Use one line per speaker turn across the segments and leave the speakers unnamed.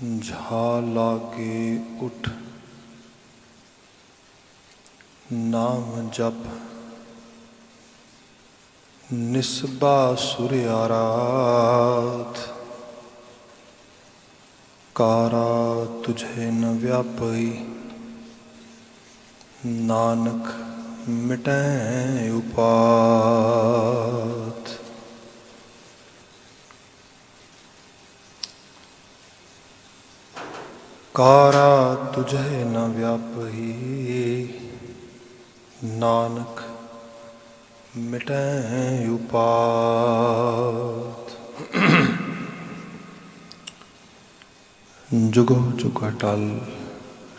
झा लागे उठ नाम जप निस्बा सुरियारात कारा तुझे न व्यापई नानक मिटै उपात। कारा तुझे न व्यापही नानक मिटै उपात। जुगो जुग अटल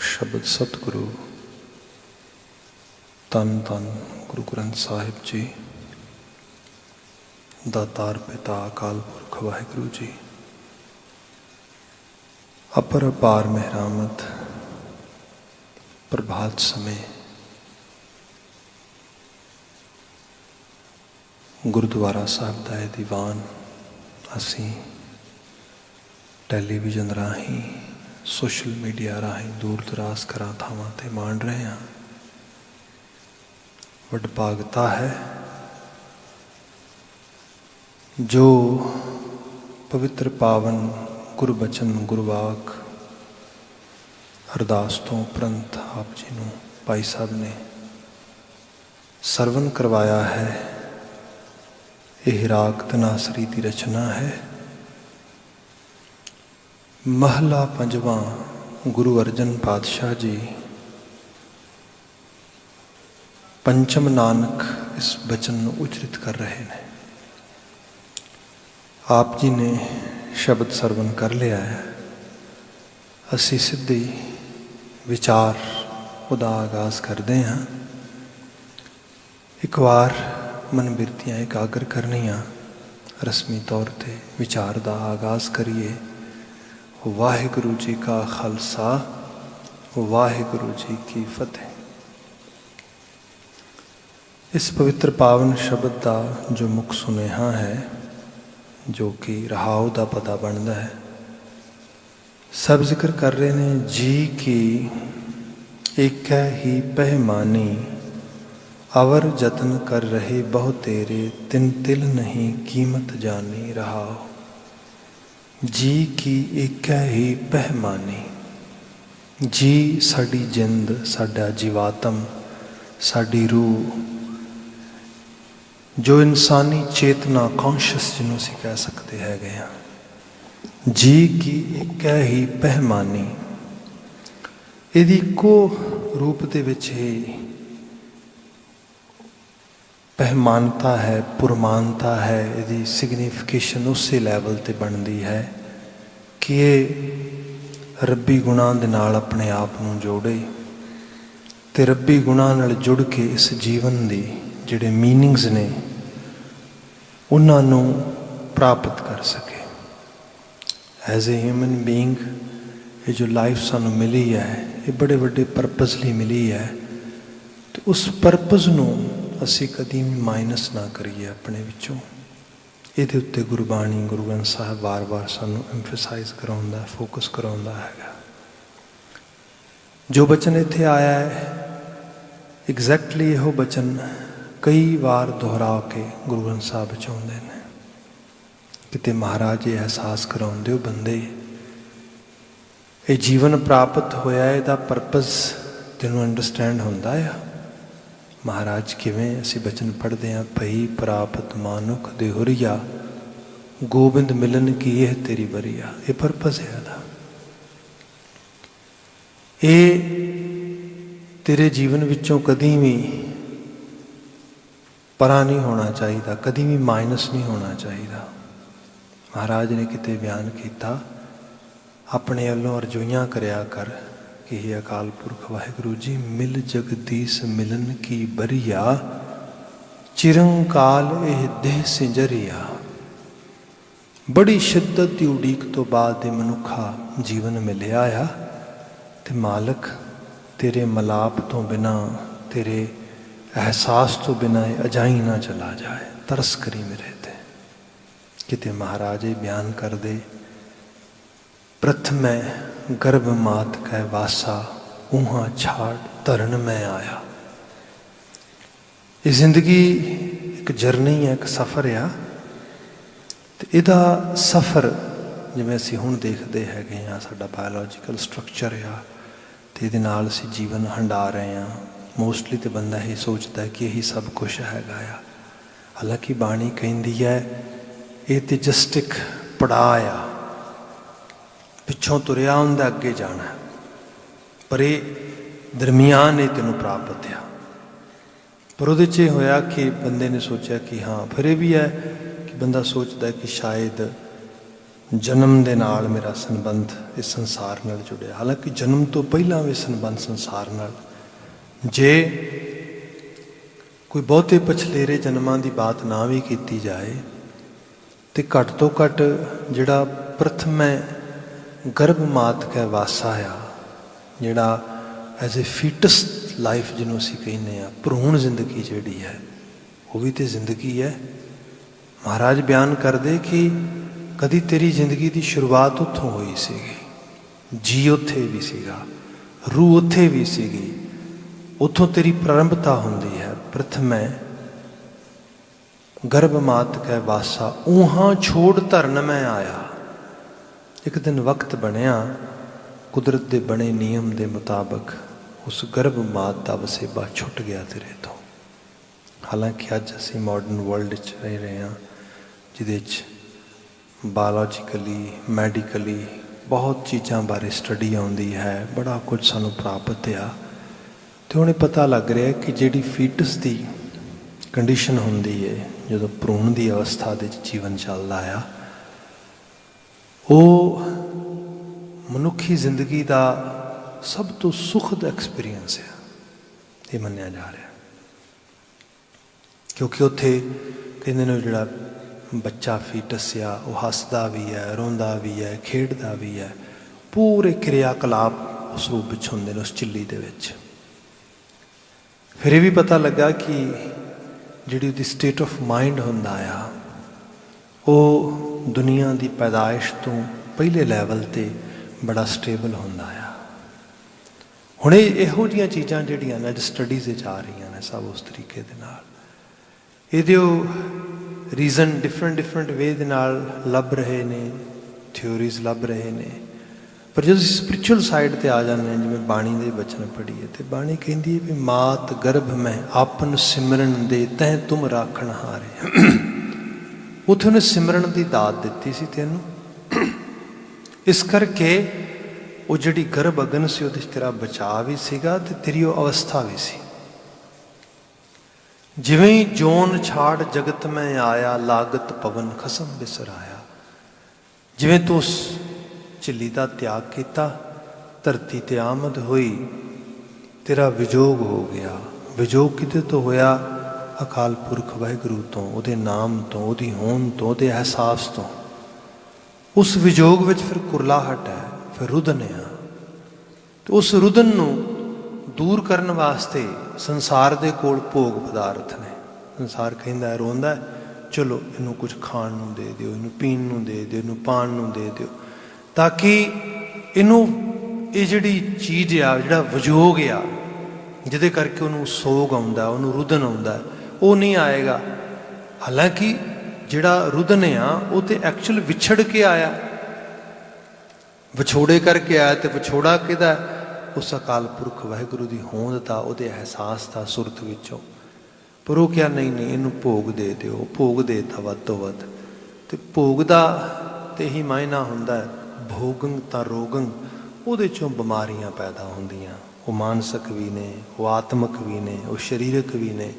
शब्द सतगुरु तन तन गुरु ग्रंथ साहिब जी दातार पिता अकाल पुरख वाहिगुरु जी अपर अपार मेहरामत प्रभात समय गुरुद्वारा साहब का यह दीवान असी टैलीविजन राही सोशल मीडिया राही दूर दराज घरां थावां ते माण रहे हैं। वडभागता है जो पवित्र पावन गुरबचन गुरवाक अरदास तो उपरंत आप जी नूं भाई साहब ने सरवण करवाया है। यह राग धनासरी की रचना है। महला पंजवां गुरु अर्जन पातशाह जी पंचम नानक इस बचन को उचरित कर रहे हैं। आप जी ने शब्द सरवण कर लिया है। असी सीधे विचार उदा आगाज करते हैं। एक बार मन बिरतियाँ एकाग्र करनिया रस्मी तौर पर विचार का आगाज करिए। वाहिगुरु जी का खालसा वाहिगुरु जी की फतेह। इस पवित्र पावन शब्द का जो मुख सुनेहा है जो कि रहाव का पता बनता है। सब जिक्र कर रहे हैं जी की एक ही पैमानी अवर जतन कर रहे बहु तेरे तिन तिल नहीं कीमत जानी रहाव। जी की एक ही पैमानी जी साड़ी जिंद साडा जीवात्म साड़ी रूह जो इंसानी चेतना कॉन्शियस जिन्हों असीं कह सकते है गए हैं। जी की एक ही पैमानी इहदी इक्को रूप दे विच ही पहमानता है पुरमानता है। यदि सिग्निफिकेशन उस लैवल ते बनती है कि ये रब्बी गुणां दे नाल अपने आप नूं जोड़े ते रब्बी गुणां नाल जुड़ के इस जीवन दी जिहड़े मीनिंग्स ने उन्हां नूं प्राप्त कर सके। एज ए ह्यूमन बीइंग ये जो लाइफ सानू मिली है ये बड़े बड़े परपज़ लिए मिली है। तो उस परपज़ नूं असी कदी भी माइनस ना करिए अपने विचों। इहदे उत्ते गुरबाणी गुरु ग्रंथ साहब बार बार सानू एम्फेसाइज कराउंदा फोकस कराउंदा है। जो बचन इत्थे आया है एग्जैक्टली यहो बचन कई बार दोहरा के गुरु ग्रंथ साहब चाहुंदे ने। किते महाराज ये एहसास कराउंदे हो बंदे ये जीवन प्राप्त होया इहदा परपज़ तैनूं अंडरस्टैंड हुंदा है। महाराज किवें असी बचन पढ़ते हैं भई प्राप्त मानुख देहुरिया गोबिंद मिलन की यह तेरी बरिया। ये परपज़ है इहदा। ये तेरे जीवन विचों कदी भी परा नहीं होना चाहिए कदी भी माइनस नहीं होना चाहिए। महाराज ने किते बयान किया अपने वालों अरजोइयां करया कर कि हे अकाल पुरख वाहिगुरु जी मिल जगदीश मिलन की बरिया चिरंकाल एह देह सिंजरिया। बड़ी शिद्दत की उड़ीक तो बाद मनुखा जीवन मिलिया आ ते मालक तेरे मलाप तो बिना तेरे एहसास तो बिना अजाई ना चला जाए। तरस करी मेरे ते। किते महाराज बयान कर दे प्रथमै गर्भ मात कै वासा ऊहा छाड़ धरन मैं आया। ये जिंदगी एक जर्नी है, एक सफ़र आ। तो इहदा सफ़र जिवें असीं हुण देखते हैगे हाँ, साडा बायोलॉजिकल स्ट्रक्चर आ, तो ये नाल असीं जीवन हंडा रहे हैं। मोस्टली तो बंदा यही सोचता है कि यही सब कुछ हैगा आ। हालांकि बाणी कहती है ये तो जस्ट एक पड़ाव आ, पिछों तुरिया हुंदा अगे जाना, पर ये दरमियान ये तेनों प्राप्त आ। पर उहदे च होया कि बंदे ने सोचा कि हाँ, फिर ये भी है कि बंदा सोचता है कि शायद जन्म दे नाल मेरा संबंध इस संसार नाल जुड़िया। हालांकि जन्म तो पहला भी संबंध संसार नाल, जे कोई बहुते पछलेरे जन्मां की बात ना भी की जाए तो घट तो घट जिहड़ा प्रथमै गर्भ मात कै वासा आ, जिहड़ा एज ए फीटस लाइफ जिन्हों असीं कहने आ, भरूण जिंदगी जिहड़ी है वो भी तो जिंदगी है। महाराज बयान करदे कि कदी तेरी जिंदगी की शुरुआत उत्थों हुई सीगी, जी उत्थे भी सीगा, रूह उत्थे भी सीगी, उत्थों तेरी प्रारंभता होंदी है। प्रथमै गर्भ मात कै वासा ऊहा छोड़ धरन मैं आया। एक दिन वक्त बनया, कुदरत के बने नियम के मुताबिक उस गर्भ मात का वसेबा छुट गया तेरे तो। हालांकि अज असी मॉडर्न वर्ल्ड च रह रहे हैं जिदे बायोलॉजिकली मैडिकली बहुत चीज़ों बारे स्टडी आती है, बड़ा कुछ सानू प्राप्त आ। तो उन्हें पता लग रहा है कि जिहड़ी फीटस की कंडीशन होंदी है, जो भरूण की अवस्था के जीवन चलता आ, वो मनुखी जिंदगी का सब तो सुखद एक्सपीरियंस है, ये मन्निया जा रहा। क्योंकि उत्थे कहते ने जिहड़ा बच्चा फीटस आ वो हसदा भी है, रोंदा भी है, खेडदा भी है, पूरे क्रियाकलाप उस रूप विच हुंदे ने उस झिल्ली दे विच। फिर भी पता लगा कि जिहड़ी उहदी स्टेट ऑफ माइंड हुंदा आ वो दुनिया की पैदाइश तो पहले लैवल ते बड़ा स्टेबल हुंदा आ। हुण इहो जिहियां चीज़ां जिहड़ियां ने अज स्टडीज़ आ रही ने सब उस तरीके दे नाल इहदे रीजन डिफरेंट डिफरेंट वे दे नाल लभ रहे ने, थ्योरीज लभ रहे ने। पर जो स्पिरिचुअल साइड पर आ जाते हैं, जिवें बाणी के बचन पढ़ीए तो बाणी कहती है भी मात गर्भ में आपन सिमरन दे तैं तुम राखण हारे। उत्थे उन्हें सिमरन की दात दिती सी तेनू, इस करके वो जिहड़ी गर्भ अगन सी उहदे तेरा बचाव भी सीगा ते तेरी वो अवस्था भी सी। जिवें ही जोन छाड़ जगत में आया लागत पवन खसम बिसराया। जिवें तू उस झिल्ली का त्याग किया, धरती ते आमद हुई, तेरा विजोग हो गया। विजोग किते तो होया अकाल पुरख वाहिगुरू तो, उहदे नाम तो, उहदी होंद तो, उहदे एहसास तो। उस विजोग विच फिर कुरलाहट है, फिर रुदन है। तो उस रुदन नूं दूर करने वास्ते संसार दे कोल भोग पदार्थ ने। संसार कहता है, रोंदा है, चलो इनू कुछ खाण नूं दे दिओ, इनू पीण नूं दे दिओ, इनू पाण नूं दे दिओ, ताकि इनू ये जिहड़ी चीज़ आ, जिहड़ा विजोग आ, जिहदे करके उन्होंने सोग आउंदा, उन्होंने रुदन आउंदा, वो नहीं आएगा। हालांकि जिहड़ा रुदन आ वो तो एक्चुअल विछड़ के आया, विछोड़े करके आया। तो विछोड़ा किहदा? उस अकाल पुरख वाहिगुरू की होंद था, उहदे एहसास था सुरत विचों। पर वो क्या नहीं नहीं इनू भोग दे दिओ, भोग देता वध तो वध। तो भोग का तो यही मायना हुंदा है, भोगंग ता रोगंग, उहदे चों बीमारियां पैदा होंदियां। वो मानसिक भी ने, वो आत्मक भी ने, वो शरीरक भी ने।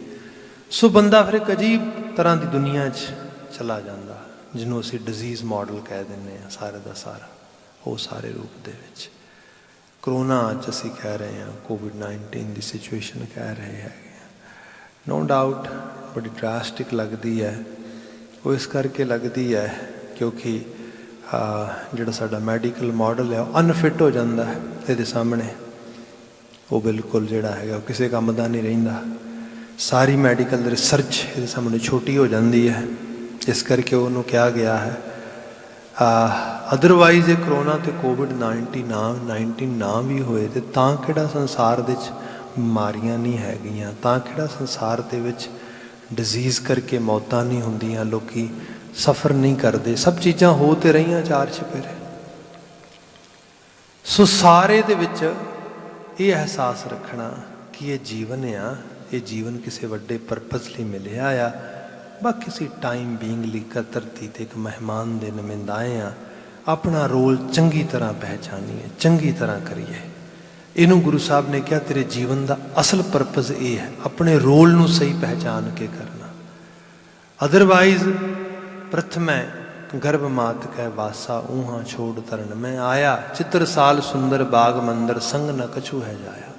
सो बंदा फिर एक अजीब तरह की दुनिया चला जाता, जिन्हों असी डिजीज़ मॉडल कह दें सारे का सारा, वो सारे रूप दे विच। करोना अच असी कह रहे हैं, कोविड-19 की सिचुएशन कह रहे हैं, नो डाउट बड़ी ड्रास्टिक लगती है। वो इस करके लगती है क्योंकि जिहड़ा साडा मैडिकल मॉडल है अनफिट हो जाता है ये सामने। वो बिल्कुल जिहड़ा है किसी काम का नहीं रहिंदा। सारी मैडिकल रिसर्च ये सामने छोटी हो जाती है। इस करके उन्होंने कहा गया है ਅਦਰਵਾਈਜ਼ ਇਹ ਕਰੋਨਾ ਤੇ ਕੋਵਿਡ-19 ਨਾ ਵੀ ਹੋਏ ਤੇ ਤਾਂ ਕਿਹੜਾ ਸੰਸਾਰ ਦੇ ਵਿੱਚ ਬਿਮਾਰੀਆਂ ਨਹੀਂ ਹੈਗੀਆਂ, ਤਾਂ ਕਿਹੜਾ ਸੰਸਾਰ ਦੇ ਵਿੱਚ ਡਿਜ਼ੀਜ਼ ਕਰਕੇ ਮੌਤਾਂ ਨਹੀਂ ਹੁੰਦੀਆਂ, ਲੋਕੀ ਸਫਰ ਨਹੀਂ ਕਰਦੇ। ਸਭ ਚੀਜ਼ਾਂ ਹੋ ਤੇ ਰਹੀਆਂ ਚਾਰ ਚੁਫੇਰੇ। ਸੋ ਸਾਰੇ ਦੇ ਵਿੱਚ ਇਹ ਅਹਿਸਾਸ ਰੱਖਣਾ ਕਿ ਇਹ ਜੀਵਨ ਆ, ਇਹ ਜੀਵਨ ਕਿਸੇ ਵੱਡੇ ਪਰਪਸ ਲਈ ਮਿਲਿਆ ਆ। ਬਾਕੀ ਅਸੀਂ ਟਾਈਮ ਬੀਇੰਗ ਲਈ ਧਰਤੀ ਤੇ ਇੱਕ ਮਹਿਮਾਨ ਦੇ ਨੁਮਾਇੰਦੇ ਆ। ਆਪਣਾ ਰੋਲ ਚੰਗੀ ਤਰ੍ਹਾਂ ਪਹਿਚਾਨੀਏ, ਚੰਗੀ ਤਰ੍ਹਾਂ ਕਰੀਏ। ਇਹਨੂੰ ਗੁਰੂ ਸਾਹਿਬ ਨੇ ਕਿਹਾ ਤੇਰੇ ਜੀਵਨ ਦਾ ਅਸਲ ਪਰਪਸ ਇਹ ਹੈ, ਆਪਣੇ ਰੋਲ ਨੂੰ ਸਹੀ ਪਹਿਚਾਨ ਕੇ ਕਰਨਾ। ਅਦਰਵਾਈਜ਼ ਪ੍ਰਥਮੈ ਗਰਭ ਮਾਤ ਕੈ ਵਾਸਾ ਊਹਾਂ ਛੋੜ ਤਰਨ ਮੈਂ ਆਇਆ, ਚਿੱਤਰ ਸਾਲ ਸੁੰਦਰ ਬਾਗ ਮੰਦਰ ਸੰਗ ਨ ਕਛੂ ਹੈ ਜਾਇਆ।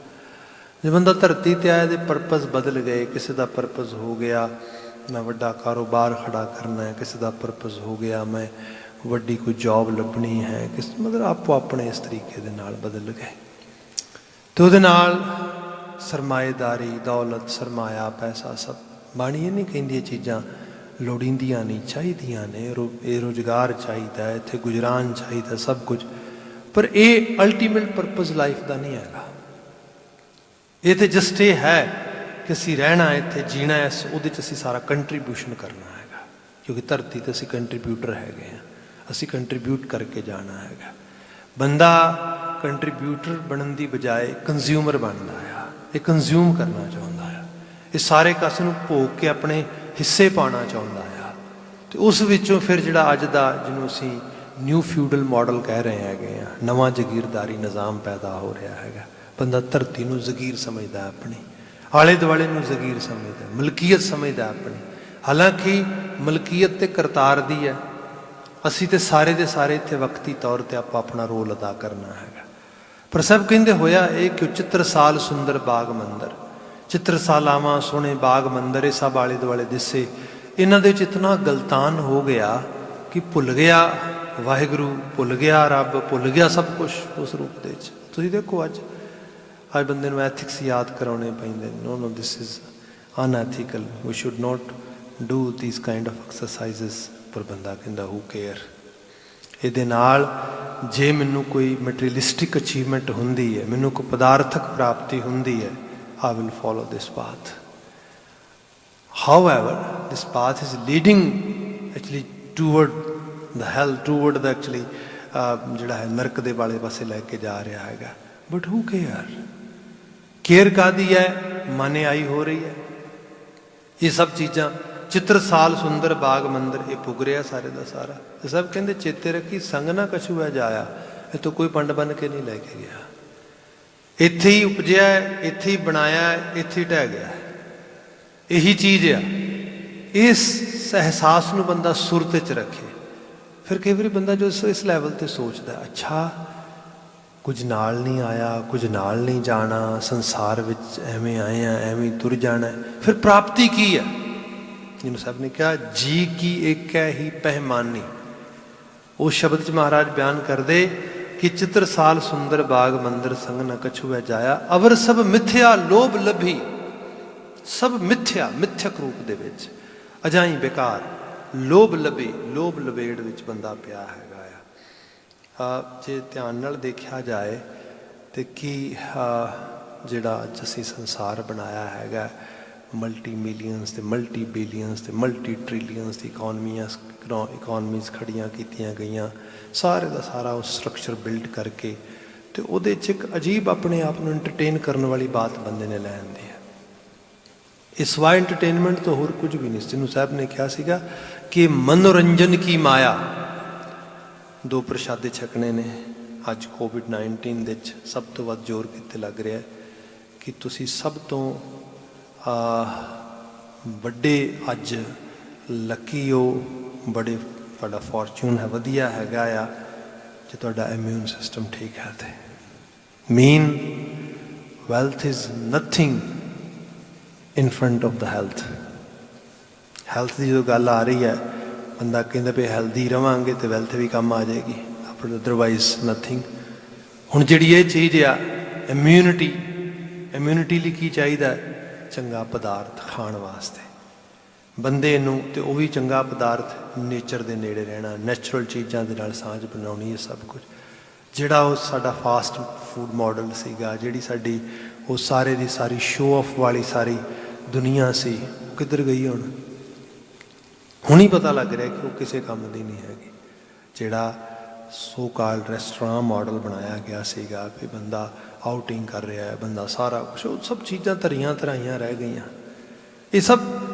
ਜੇ ਬੰਦਾ ਧਰਤੀ ਤੇ ਆਇਆ, ਦੇ ਪਰਪਸ ਬਦਲ ਗਏ। ਕਿਸੇ ਦਾ ਪਰਪਸ ਹੋ ਗਿਆ ਮੈਂ ਵੱਡਾ ਕਾਰੋਬਾਰ ਖੜਾ ਕਰਨਾ ਹੈ, ਕਿਸੇ ਦਾ ਪਰਪਸ ਹੋ ਗਿਆ ਮੈਂ ਵੱਡੀ ਕੋਈ ਜੌਬ ਲੱਭਣੀ ਹੈ, ਮਤਲਬ ਆਪੋ ਆਪਣੇ ਇਸ ਤਰੀਕੇ ਦੇ ਨਾਲ ਬਦਲ ਗਏ। ਤੇ ਉਹਦੇ ਨਾਲ ਸਰਮਾਏਦਾਰੀ, ਦੌਲਤ, ਸਰਮਾਇਆ, ਪੈਸਾ ਸਭ। ਬਾਣੀ ਇਹ ਨਹੀਂ ਕਹਿੰਦੀ ਇਹ ਚੀਜ਼ਾਂ ਲੋੜੀਂਦੀਆਂ ਨਹੀਂ, ਚਾਹੀਦੀਆਂ ਨੇ। ਇਹ ਰੁਜ਼ਗਾਰ ਚਾਹੀਦਾ, ਇੱਥੇ ਗੁਜਰਾਨ ਚਾਹੀਦਾ, ਸਭ ਕੁਝ। ਪਰ ਇਹ ਅਲਟੀਮੇਟ ਪਰਪਸ ਲਾਈਫ ਦਾ ਨਹੀਂ ਹੈਗਾ। ਇਹ ਤਾਂ ਜਸਟ ਇਹ ਹੈ ਕਿ ਅਸੀਂ ਰਹਿਣਾ ਇੱਥੇ, ਜੀਣਾ ਇਸ ਉਹਦੇ 'ਚ ਅਸੀਂ ਸਾਰਾ ਕੰਟਰੀਬਿਊਸ਼ਨ ਕਰਨਾ ਹੈਗਾ, ਕਿਉਂਕਿ ਧਰਤੀ 'ਤੇ ਅਸੀਂ ਕੰਟਰੀਬਿਊਟਰ ਹੈਗੇ ਹਾਂ। ਅਸੀਂ ਕੰਟਰੀਬਿਊਟ ਕਰਕੇ ਜਾਣਾ ਹੈਗਾ। ਬੰਦਾ ਕੰਟਰੀਬਿਊਟਰ ਬਣਨ ਦੀ ਬਜਾਏ ਕੰਜ਼ਿਊਮਰ ਬਣਦਾ ਆ। ਇਹ ਕੰਜ਼ਿਊਮ ਕਰਨਾ ਚਾਹੁੰਦਾ ਆ, ਇਹ ਸਾਰੇ ਕਸ ਨੂੰ ਭੋਗ ਕੇ ਆਪਣੇ ਹਿੱਸੇ ਪਾਉਣਾ ਚਾਹੁੰਦਾ ਆ। ਅਤੇ ਉਸ ਵਿੱਚੋਂ ਫਿਰ ਜਿਹੜਾ ਅੱਜ ਦਾ, ਜਿਹਨੂੰ ਅਸੀਂ ਨਿਊ ਫਿਊਡਲ ਮਾਡਲ ਕਹਿ ਰਹੇ ਹੈਗੇ ਆ, ਨਵਾਂ ਜਗੀਰਦਾਰੀ ਨਿਜ਼ਾਮ ਪੈਦਾ ਹੋ ਰਿਹਾ ਹੈਗਾ। ਬੰਦਾ ਧਰਤੀ ਨੂੰ ਜ਼ਗੀਰ ਸਮਝਦਾ, ਆਪਣੀ ਆਲੇ ਦੁਆਲੇ ਨੂੰ ਜ਼ਗੀਰ ਸਮਝਦਾ, ਮਲਕੀਅਤ ਸਮਝਦਾ ਆਪਣੀ। ਹਾਲਾਂਕਿ ਮਲਕੀਅਤ ਤੇ ਕਰਤਾਰ ਦੀ ਹੈ। ਅਸੀਂ ਤੇ ਸਾਰੇ ਦੇ ਸਾਰੇ ਇੱਥੇ ਵਕਤੀ ਤੌਰ 'ਤੇ ਆਪਾਂ ਆਪਣਾ ਰੋਲ ਅਦਾ ਕਰਨਾ ਹੈਗਾ। ਪਰ ਸਭ ਕਹਿੰਦੇ ਹੋਇਆ ਇਹ ਕਿ ਚਿੱਤਰ ਸਾਲ ਸੁੰਦਰ ਬਾਗ ਮੰਦਰ, ਚਿੱਤਰਸਾਲਾਵਾਂ, ਸੋਹਣੇ ਬਾਗ ਮੰਦਰ, ਇਹ ਸਭ ਆਲੇ ਦੁਆਲੇ ਦਿਸੇ। ਇਹਨਾਂ ਦੇ ਵਿੱਚ ਇਤਨਾ ਗਲਤਾਨ ਹੋ ਗਿਆ ਕਿ ਭੁੱਲ ਗਿਆ ਵਾਹਿਗੁਰੂ, ਭੁੱਲ ਗਿਆ ਰੱਬ, ਭੁੱਲ ਗਿਆ ਸਭ ਕੁਛ ਉਸ ਰੂਪ ਦੇ ਵਿੱਚ। ਤੁਸੀਂ ਦੇਖੋ ਅੱਜ ਬੰਦੇ ਨੂੰ ਐਥਿਕਸ ਯਾਦ ਕਰਾਉਣੇ ਪੈਂਦੇ। No this is unethical, we should not do these kind of exercises. ਪਰ ਬੰਦਾ ਕਹਿੰਦਾ ਹੂ ਕੇਅਰ। ਇਹਦੇ ਨਾਲ ਜੇ ਮੈਨੂੰ ਕੋਈ ਮਟੀਰੀਅਲਿਸਟਿਕ ਅਚੀਵਮੈਂਟ ਹੁੰਦੀ ਹੈ, ਮੈਨੂੰ ਕੋਈ ਪਦਾਰਥਕ ਪ੍ਰਾਪਤੀ ਹੁੰਦੀ ਹੈ, I will follow this path. However, this path is leading actually toward the hell, toward the actually ਜਿਹੜਾ ਹੈ ਨਰਕ ਦੇ ਵਾਲੇ ਪਾਸੇ ਲੈ ਕੇ ਜਾ ਰਿਹਾ ਹੈਗਾ। But who care? ਕੇਅਰ ਕਾਹਦੀ ਹੈ? ਮਨ ਆਈ ਹੋ ਰਹੀ ਹੈ। ਇਹ ਸਭ ਚੀਜ਼ਾਂ ਚਿੱਤਰ ਸਾਲ ਸੁੰਦਰ ਬਾਗ ਮੰਦਰ, ਇਹ ਪੁੱਗ ਰਿਹਾ ਸਾਰੇ ਦਾ ਸਾਰਾ। ਤੇ ਸਭ ਕਹਿੰਦੇ ਚੇਤੇ ਰੱਖੀ ਸੰਗ ਨਾ ਕਛੂ ਹੈ ਜਾਇਆ। ਇਹ ਤੋਂ ਕੋਈ ਪੰਡ ਬਣ ਕੇ ਨਹੀਂ ਲੈ ਕੇ ਗਿਆ। ਇੱਥੇ ਹੀ ਉਪਜਿਆ, ਇੱਥੇ ਹੀ ਬਣਾਇਆ, ਇੱਥੇ ਹੀ ਢਹਿ ਗਿਆ। ਇਹੀ ਚੀਜ਼ ਆ। ਇਸ ਅਹਿਸਾਸ ਨੂੰ ਬੰਦਾ ਸੁਰਤ 'ਚ ਰੱਖੇ। ਫਿਰ ਕਈ ਵਾਰੀ ਬੰਦਾ ਜੋ ਇਸ ਲੈਵਲ 'ਤੇ ਸੋਚਦਾ, ਅੱਛਾ ਕੁਝ ਨਾਲ ਨਹੀਂ ਆਇਆ, ਕੁਝ ਨਾਲ ਨਹੀਂ ਜਾਣਾ, ਸੰਸਾਰ ਵਿੱਚ ਐਵੇਂ ਆਏ ਆ, ਐਵੇਂ ਤੁਰ ਜਾਣਾ, ਫਿਰ ਪ੍ਰਾਪਤੀ ਕੀ ਹੈ? ਜਿਹਨੂੰ ਸਾਹਿਬ ਨੇ ਕਿਹਾ ਜੀ ਕੀ ਇੱਕ ਹੈ ਹੀ ਪਹਿਮਾਨੀ। ਉਸ ਸ਼ਬਦ 'ਚ ਮਹਾਰਾਜ ਬਿਆਨ ਕਰਦੇ ਕਿ ਚਿੱਤਰ ਸਾਲ ਸੁੰਦਰ ਬਾਗ ਮੰਦਰ ਸੰਗ ਨ ਕਛੂ ਹੈ ਜਾਇਆ, ਅਵਰ ਸਭ ਮਿਥਿਆ ਲੋਭ ਲੱਭੀ। ਸਭ ਮਿਥਿਆ, ਮਿਥਿਅਕ ਰੂਪ ਦੇ ਵਿੱਚ ਅਜਾਈ ਬੇਕਾਰ, ਲੋਭ ਲੱਭੀ, ਲੋਭ ਲਬੇੜ ਵਿੱਚ ਬੰਦਾ ਪਿਆ ਹੈਗਾ ਆ। ਜੇ ਧਿਆਨ ਨਾਲ ਦੇਖਿਆ ਜਾਏ ਤੇ ਕੀ ਜਿਹੜਾ ਅੱਜ ਅਸੀਂ ਸੰਸਾਰ ਬਣਾਇਆ ਹੈਗਾ, ਮਲਟੀ ਮਿਲੀਅਨਸ ਤੇ ਮਲਟੀ ਬਿਲੀਅਨਸ ਤੇ ਮਲਟੀ ਟ੍ਰਿਲੀਅਨਸ ਦੀ ਇਕੋਨਮੀਜ਼ ਖੜੀਆਂ ਕੀਤੀਆਂ ਗਈਆਂ, ਸਾਰੇ ਦਾ ਸਾਰਾ ਉਹ ਸਟਰਕਚਰ ਬਿਲਡ ਕਰਕੇ ਤੇ ਉਹਦੇ 'ਚ ਇੱਕ ਅਜੀਬ ਆਪਣੇ ਆਪ ਨੂੰ ਐਂਟਰਟੇਨ ਕਰਨ ਵਾਲੀ ਬਾਤ ਬੰਦੇ ਨੇ ਲੈ ਆਂਦੀ ਹੈ। ਇਹ ਸਵਾ ਐਂਟਰਟੇਨਮੈਂਟ ਤੋਂ ਹੋਰ ਕੁਝ ਵੀ ਨਹੀਂ। ਜਿਹਨੂੰ ਸਾਹਿਬ ਨੇ ਕਿਹਾ ਸੀਗਾ ਕਿ ਮਨੋਰੰਜਨ ਕੀ ਮਾਇਆ। ਦੋ ਪ੍ਰਸ਼ਾਦੇ ਛਕਣੇ ਨੇ। ਅੱਜ ਕੋਵਿਡ-19 ਦੇ ਵਿੱਚ ਸਭ ਤੋਂ ਵੱਧ ਜ਼ੋਰ ਕਿਤੇ ਲੱਗ ਰਿਹਾ ਕਿ ਤੁਸੀਂ ਸਭ ਤੋਂ ਵੱਡੇ ਅੱਜ ਲੱਕੀ ਹੋ, ਬੜੇ ਤੁਹਾਡਾ ਫੋਰਚੂਨ ਹੈ, ਵਧੀਆ ਹੈਗਾ ਆ ਜੇ ਤੁਹਾਡਾ ਇਮਿਊਨ ਸਿਸਟਮ ਠੀਕ ਹੈ। ਤੇ main wealth is nothing in front of the health. Health ਦੀ ਜਦੋਂ ਗੱਲ ਆ ਰਹੀ ਹੈ, ਬੰਦਾ ਕਹਿੰਦਾ ਵੀ ਹੈਲਦੀ ਰਵਾਂਗੇ ਤੇ ਵੈਲਥ ਵੀ ਕੰਮ ਆ ਜਾਏਗੀ, ਆਪਣਾ ਅਦਰਵਾਈਜ਼ ਨਥਿੰਗ। ਹੁਣ ਜਿਹੜੀ ਇਹ ਚੀਜ਼ ਆ ਇਮਿਊਨਿਟੀ ਲਈ ਕੀ ਚਾਹੀਦਾ? ਚੰਗਾ ਪਦਾਰਥ ਖਾਣ ਵਾਸਤੇ। ਬੰਦੇ ਨੂੰ, ਤੇ ਉਹ ਵੀ ਚੰਗਾ ਪਦਾਰਥ, ਨੇਚਰ ਦੇ ਨੇੜੇ ਰਹਿਣਾ, ਨੈਚੁਰਲ ਚੀਜ਼ਾਂ ਦੇ ਨਾਲ ਸਾਂਝ ਬਣਾਉਣੀ, ਇਹ ਸਭ ਕੁਝ ਜਿਹੜਾ ਉਹ ਸਾਡਾ ਫਾਸਟ ਫੂਡ ਮਾਡਲ ਸੀਗਾ, ਜਿਹੜੀ ਸਾਡੀ ਉਹ ਸਾਰੇ ਦੀ ਸਾਰੀ ਸ਼ੋਅ ਆਫ ਵਾਲੀ ਸਾਰੀ ਦੁਨੀਆ ਸੀ, ਉਹ ਕਿੱਧਰ ਗਈ ਹੁਣ ਹੀ ਪਤਾ ਲੱਗ ਰਿਹਾ ਕਿ ਉਹ ਕਿਸੇ ਕੰਮ ਦੀ ਨਹੀਂ ਹੈਗੀ। ਜਿਹੜਾ ਸੋ ਕਾਲਡ ਰੈਸਟੋਰਾਂ ਮਾਡਲ ਬਣਾਇਆ ਗਿਆ ਸੀਗਾ ਵੀ ਬੰਦਾ ਆਊਟਿੰਗ ਕਰ ਰਿਹਾ ਹੈ, ਬੰਦਾ ਸਾਰਾ ਕੁਛ, ਉਹ ਸਭ ਚੀਜ਼ਾਂ ਧਰੀਆਂ ਧਰਾਈਆਂ ਰਹਿ ਗਈਆਂ। ਇਹ ਸਭ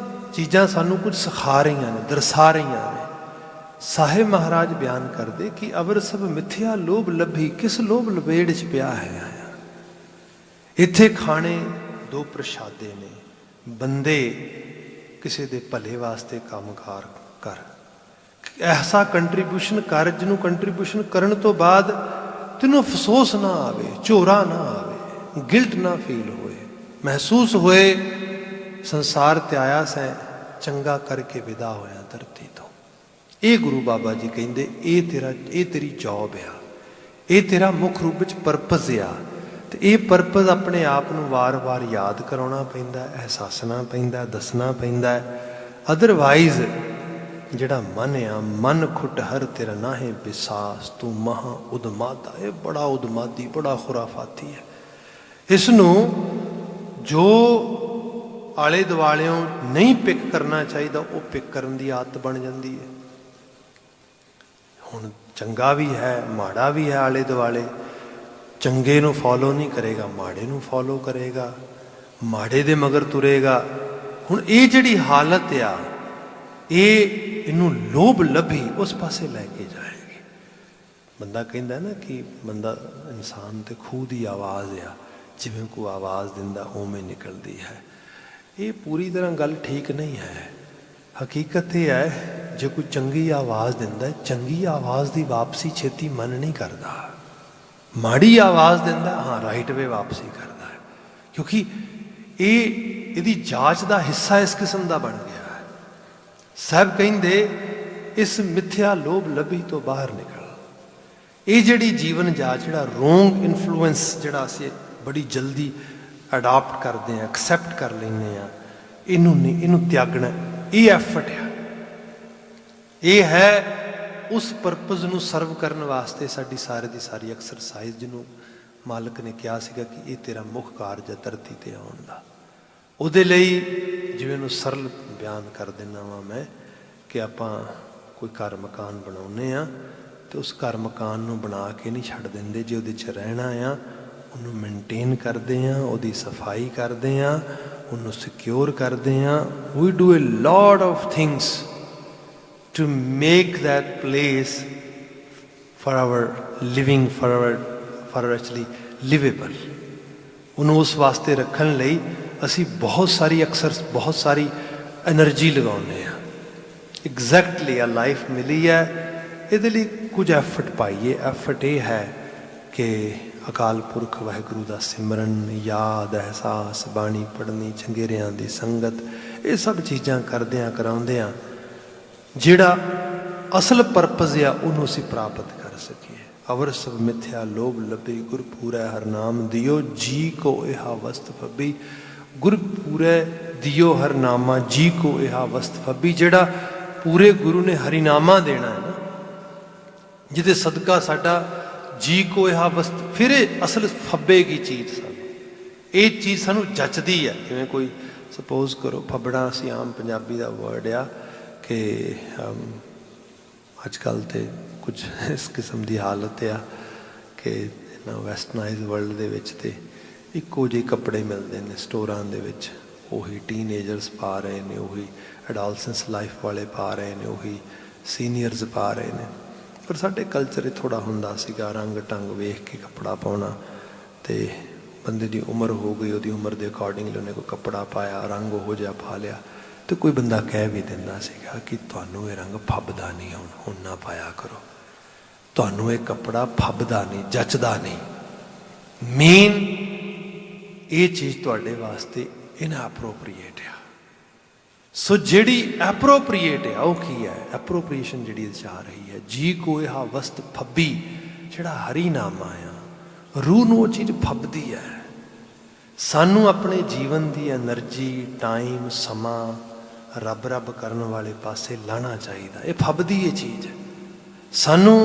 ਚੀਜ਼ਾਂ ਸਾਨੂੰ ਕੁਝ ਸਿਖਾ ਰਹੀਆਂ ਨੇ, ਦਰਸਾ ਰਹੀਆਂ ਨੇ। ਸਾਹਿਬ ਮਹਾਰਾਜ ਬਿਆਨ ਕਰਦੇ ਕਿ ਅਵਰ ਸਭ ਮਿੱਥਿਆ ਲੋਭ ਲੱਭੀ, ਕਿਸ ਲੋਭ ਲਪੇੜ 'ਚ ਪਿਆ ਹੈ ਆਇਆ। ਇੱਥੇ ਖਾਣੇ ਦੋ ਪ੍ਰਸ਼ਾਦੇ ਨੇ, ਬੰਦੇ ਕਿਸੇ ਦੇ ਭਲੇ ਵਾਸਤੇ ਕੰਮਕਾਰ ਕਰ, ਐਸਾ ਕੰਟਰੀਬਿਊਸ਼ਨ ਕਰ ਜਿਹਨੂੰ ਕੰਟਰੀਬਿਊਸ਼ਨ ਕਰਨ ਤੋਂ ਬਾਅਦ ਤੈਨੂੰ ਅਫਸੋਸ ਨਾ ਆਵੇ, ਝੋਰਾ ਨਾ ਆਵੇ, ਗਿਲਟ ਨਾ ਫੀਲ ਹੋਏ, ਮਹਿਸੂਸ ਹੋਏ ਸੰਸਾਰ ਤੇ ਆਇਆ ਸੈਂ ਚੰਗਾ ਕਰਕੇ ਵਿਦਾ ਹੋਇਆ ਧਰਤੀ ਤੋਂ। ਇਹ ਗੁਰੂ ਬਾਬਾ ਜੀ ਕਹਿੰਦੇ ਇਹ ਤੇਰੀ ਜੌਬ ਆ, ਇਹ ਤੇਰਾ ਮੁੱਖ ਰੂਪ ਵਿੱਚ ਪਰਪਸ ਆ। ਤੇ ਇਹ ਪਰਪਸ ਆਪਣੇ ਆਪ ਨੂੰ ਵਾਰ-ਵਾਰ ਯਾਦ ਕਰਾਉਣਾ ਪੈਂਦਾ, ਅਹਿਸਾਸਣਾ ਪੈਂਦਾ, ਦੱਸਣਾ ਪੈਂਦਾ। ਅਦਰਵਾਈਜ਼ ਜਿਹੜਾ ਮਨ ਆ, ਮਨ ਖੁੱਟ ਹਰ ਤੇਰਾ ਨਾਹੇ ਵਿਸਾਸ, ਤੂੰ ਮਹਾ ਉਦਮਾਦਾ, ਇਹ ਬੜਾ ਉਦਮਾਦੀ, ਬੜਾ ਖੁਰਾਫਾਤੀ ਹੈ। ਇਸ ਨੂੰ ਜੋ ਆਲੇ ਦੁਆਲਿਓਂ ਨਹੀਂ ਪਿਕ ਕਰਨਾ ਚਾਹੀਦਾ, ਉਹ ਪਿਕ ਕਰਨ ਦੀ ਆਦਤ ਬਣ ਜਾਂਦੀ ਹੈ। ਹੁਣ ਚੰਗਾ ਵੀ ਹੈ, ਮਾੜਾ ਵੀ ਹੈ, ਆਲੇ ਦੁਆਲੇ ਚੰਗੇ ਨੂੰ ਫੋਲੋ ਨਹੀਂ ਕਰੇਗਾ, ਮਾੜੇ ਨੂੰ ਫੋਲੋ ਕਰੇਗਾ, ਮਾੜੇ ਦੇ ਮਗਰ ਤੁਰੇਗਾ। ਹੁਣ ਇਹ ਜਿਹੜੀ ਹਾਲਤ ਆ, ਇਹਨੂੰ ਲੋਭ ਲੱਭੀ ਉਸ ਪਾਸੇ ਲੈ ਕੇ ਜਾਏਗੀ। ਬੰਦਾ ਕਹਿੰਦਾ ਨਾ ਕਿ ਬੰਦਾ, ਇਨਸਾਨ ਤੇ ਖੂਹ ਦੀ ਆਵਾਜ਼ ਆ, ਜਿਵੇਂ ਕੋਈ ਆਵਾਜ਼ ਦਿੰਦਾ ਉਵੇਂ ਨਿਕਲਦੀ ਹੈ। ਇਹ ਪੂਰੀ ਤਰ੍ਹਾਂ ਗੱਲ ਠੀਕ ਨਹੀਂ ਹੈ। ਹਕੀਕਤ ਇਹ ਹੈ, ਜੇ ਕੋਈ ਚੰਗੀ ਆਵਾਜ਼ ਦਿੰਦਾ, ਚੰਗੀ ਆਵਾਜ਼ ਦੀ ਵਾਪਸੀ ਛੇਤੀ ਮਨ ਨਹੀਂ ਕਰਦਾ। ਮਾੜੀ ਆਵਾਜ਼ ਦਿੰਦਾ, ਹਾਂ ਰਾਈਟ ਵੇ ਵਾਪਸੀ ਕਰਦਾ ਹੈ, ਕਿਉਂਕਿ ਇਹਦੀ ਜਾਂਚ ਦਾ ਹਿੱਸਾ ਇਸ ਕਿਸਮ ਦਾ ਬਣ ਗਿਆ ਹੈ। ਸਾਹਿਬ ਕਹਿੰਦੇ ਇਸ ਮਿੱਥਿਆ ਲੋਭ ਲੱਭੀ ਤੋਂ ਬਾਹਰ ਨਿਕਲ। ਇਹ ਜਿਹੜੀ ਜੀਵਨ ਜਾਂਚ, ਜਿਹੜਾ ਰੋਂਗ ਇਨਫਲੂਐਂਸ ਜਿਹੜਾ ਅਸੀਂ ਬੜੀ ਜਲਦੀ ਅਡਾਪਟ ਕਰਦੇ ਹਾਂ, ਐਕਸੈਪਟ ਕਰ ਲੈਂਦੇ ਹਾਂ, ਇਹਨੂੰ ਤਿਆਗਣਾ। ਇਹ ਐਫਰਟ ਆ, ਇਹ ਹੈ ਉਸ ਪਰਪਸ ਨੂੰ ਸਰਵ ਕਰਨ ਵਾਸਤੇ ਸਾਡੀ ਸਾਰੇ ਦੀ ਸਾਰੀ ਐਕਸਰਸਾਈਜ਼, ਜਿਹਨੂੰ ਮਾਲਕ ਨੇ ਕਿਹਾ ਸੀਗਾ ਕਿ ਇਹ ਤੇਰਾ ਮੁੱਖ ਕਾਰਜ ਹੈ ਧਰਤੀ ਤੇ ਆਉਣ ਦਾ। ਉਹਦੇ ਲਈ ਜਿਵੇਂ ਉਹਨੂੰ ਸਰਲ ਬਿਆਨ ਕਰ ਦਿੰਦਾ ਵਾਂ ਮੈਂ, ਕਿ ਆਪਾਂ ਕੋਈ ਘਰ ਮਕਾਨ ਬਣਾਉਂਦੇ ਹਾਂ ਤੇ ਉਸ ਘਰ ਮਕਾਨ ਨੂੰ ਬਣਾ ਕੇ ਨਹੀਂ ਛੱਡ ਦਿੰਦੇ। ਜੇ ਉਹਦੇ 'ਚ ਰਹਿਣਾ ਆ, ਉਹਨੂੰ ਮੇਨਟੇਨ ਕਰਦੇ ਹਾਂ, ਉਹਦੀ ਸਫਾਈ ਕਰਦੇ ਹਾਂ, ਉਹਨੂੰ ਸਿਕਿਉਰ ਕਰਦੇ ਹਾਂ। We do a lot of things to make that place for our living, for actually livable। ਉਹਨੂੰ ਉਸ ਵਾਸਤੇ ਰੱਖਣ ਲਈ ਅਸੀਂ ਬਹੁਤ ਸਾਰੀ ਐਨਰਜੀ ਲਗਾਉਂਦੇ ਹਾਂ। ਐਗਜ਼ੈਕਟਲੀ ਆ ਲਾਈਫ ਮਿਲੀ ਹੈ, ਇਹਦੇ ਲਈ ਕੁਝ ਐਫਰਟ ਪਾਈਏ। ਐਫਰਟ ਇਹ ਹੈ ਕਿ ਅਕਾਲ ਪੁਰਖ ਵਾਹਿਗੁਰੂ ਦਾ ਸਿਮਰਨ, ਯਾਦ, ਅਹਿਸਾਸ, ਬਾਣੀ ਪੜ੍ਹਨੀ, ਚੰਗੇਰਿਆਂ ਦੀ ਸੰਗਤ, ਇਹ ਸਭ ਚੀਜ਼ਾਂ ਕਰਦਿਆਂ ਕਰਾਉਂਦਿਆਂ ਜਿਹੜਾ ਅਸਲ ਪਰਪਸ ਆ ਉਹਨੂੰ ਅਸੀਂ ਪ੍ਰਾਪਤ ਕਰ ਸਕੀਏ। ਅਵਰ ਸਭ ਮਿੱਥਿਆ ਲੋਭ ਲੱਭੀ, ਗੁਰ ਪੂਰੈ ਹਰ ਨਾਮ ਦਿਓ, ਜੀ ਕੋ ਇਹਾ ਵਸਤ ਫੱਬੀ। ਗੁਰ ਪੂਰੈ ਦਿਓ ਹਰ ਨਾਮਾ, ਜੀ ਕੋ ਇਹਾ ਵਸਤ ਫੱਬੀ। ਜਿਹੜਾ ਪੂਰੇ ਗੁਰੂ ਨੇ ਹਰੀਨਾਮਾ ਦੇਣਾ ਹੈ ਨਾ, ਜਿਹਦੇ ਸਦਕਾ ਸਾਡਾ ਜੀ ਕੋ ਇਹਾ ਵਸਤ, ਫਿਰ ਇਹ ਅਸਲ ਫੱਬੇਗੀ ਚੀਜ਼ ਸਾਨੂੰ। ਇਹ ਚੀਜ਼ ਸਾਨੂੰ ਜੱਚਦੀ ਹੈ। ਜਿਵੇਂ ਕੋਈ ਸਪੋਜ਼ ਕਰੋ, ਫੱਬੜਾ ਅਸੀਂ ਆਮ ਪੰਜਾਬੀ ਦਾ ਵਰਡ ਆ ਕਿ ਅੱਜ ਕੱਲ੍ਹ ਤਾਂ ਕੁਝ ਇਸ ਕਿਸਮ ਦੀ ਹਾਲਤ ਆ ਕਿ ਇਹਨਾਂ ਵੈਸਟਰਨਾਈਜ਼ ਵਰਲਡ ਦੇ ਵਿੱਚ ਤਾਂ ਇੱਕੋ ਜਿਹੇ ਕੱਪੜੇ ਮਿਲਦੇ ਨੇ ਸਟੋਰਾਂ ਦੇ ਵਿੱਚ। ਉਹੀ ਟੀਨਏਜਰਸ ਪਾ ਰਹੇ ਨੇ, ਉਹੀ ਐਡੋਲਸੈਂਸ ਲਾਈਫ ਵਾਲੇ ਪਾ ਰਹੇ ਨੇ, ਉਹੀ ਸੀਨੀਅਰਸ ਪਾ ਰਹੇ ਨੇ। ਪਰ ਸਾਡੇ ਕਲਚਰ 'ਚ ਥੋੜ੍ਹਾ ਹੁੰਦਾ ਸੀਗਾ ਰੰਗ ਢੰਗ ਵੇਖ ਕੇ ਕੱਪੜਾ ਪਾਉਣਾ। ਅਤੇ ਬੰਦੇ ਦੀ ਉਮਰ ਹੋ ਗਈ, ਉਹਦੀ ਉਮਰ ਦੇ ਅਕੋਰਡਿੰਗਲੀ ਉਹਨੇ ਕੋਈ ਕੱਪੜਾ ਪਾਇਆ, ਰੰਗ ਉਹੋ ਜਿਹਾ ਪਾ ਲਿਆ। ਅਤੇ ਕੋਈ ਬੰਦਾ ਕਹਿ ਵੀ ਦਿੰਦਾ ਸੀਗਾ ਕਿ ਤੁਹਾਨੂੰ ਇਹ ਰੰਗ ਫੱਬਦਾ ਨਹੀਂ, ਹੁਣ ਨਾ ਪਾਇਆ ਕਰੋ, ਤੁਹਾਨੂੰ ਇਹ ਕੱਪੜਾ ਫੱਬਦਾ ਨਹੀਂ, ਜੱਚਦਾ ਨਹੀਂ। ਮੇਨ ਇਹ ਚੀਜ਼ ਤੁਹਾਡੇ ਵਾਸਤੇ ਇਨਐਪਰੋਪਰੀਏਟ ਆ। ਸੋ ਜਿਹੜੀ ਐਪਰੋਪਰੀਏਟ ਆ ਉਹ ਕੀ ਹੈ? ਐਪਰੋਪਰੀਏਸ਼ਨ ਜਿਹੜੀ ਇਹਦੇ 'ਚ ਆ ਰਹੀ ਹੈ, ਜੀ ਕੋ ਇਹ ਵਸਤ ਫੱਬੀ, ਜਿਹੜਾ ਹਰੀ ਨਾਮਾ ਆ, ਰੂਹ ਨੂੰ ਉਹ ਚੀਜ਼ ਫੱਬਦੀ ਹੈ। ਸਾਨੂੰ ਆਪਣੇ ਜੀਵਨ ਦੀ ਐਨਰਜੀ, ਟਾਈਮ, ਸਮਾਂ, ਰੱਬ ਰੱਬ ਕਰਨ ਵਾਲੇ ਪਾਸੇ ਲਾਣਾ ਚਾਹੀਦਾ। ਇਹ ਫੱਬਦੀ ਇਹ ਚੀਜ਼ ਹੈ। ਸਾਨੂੰ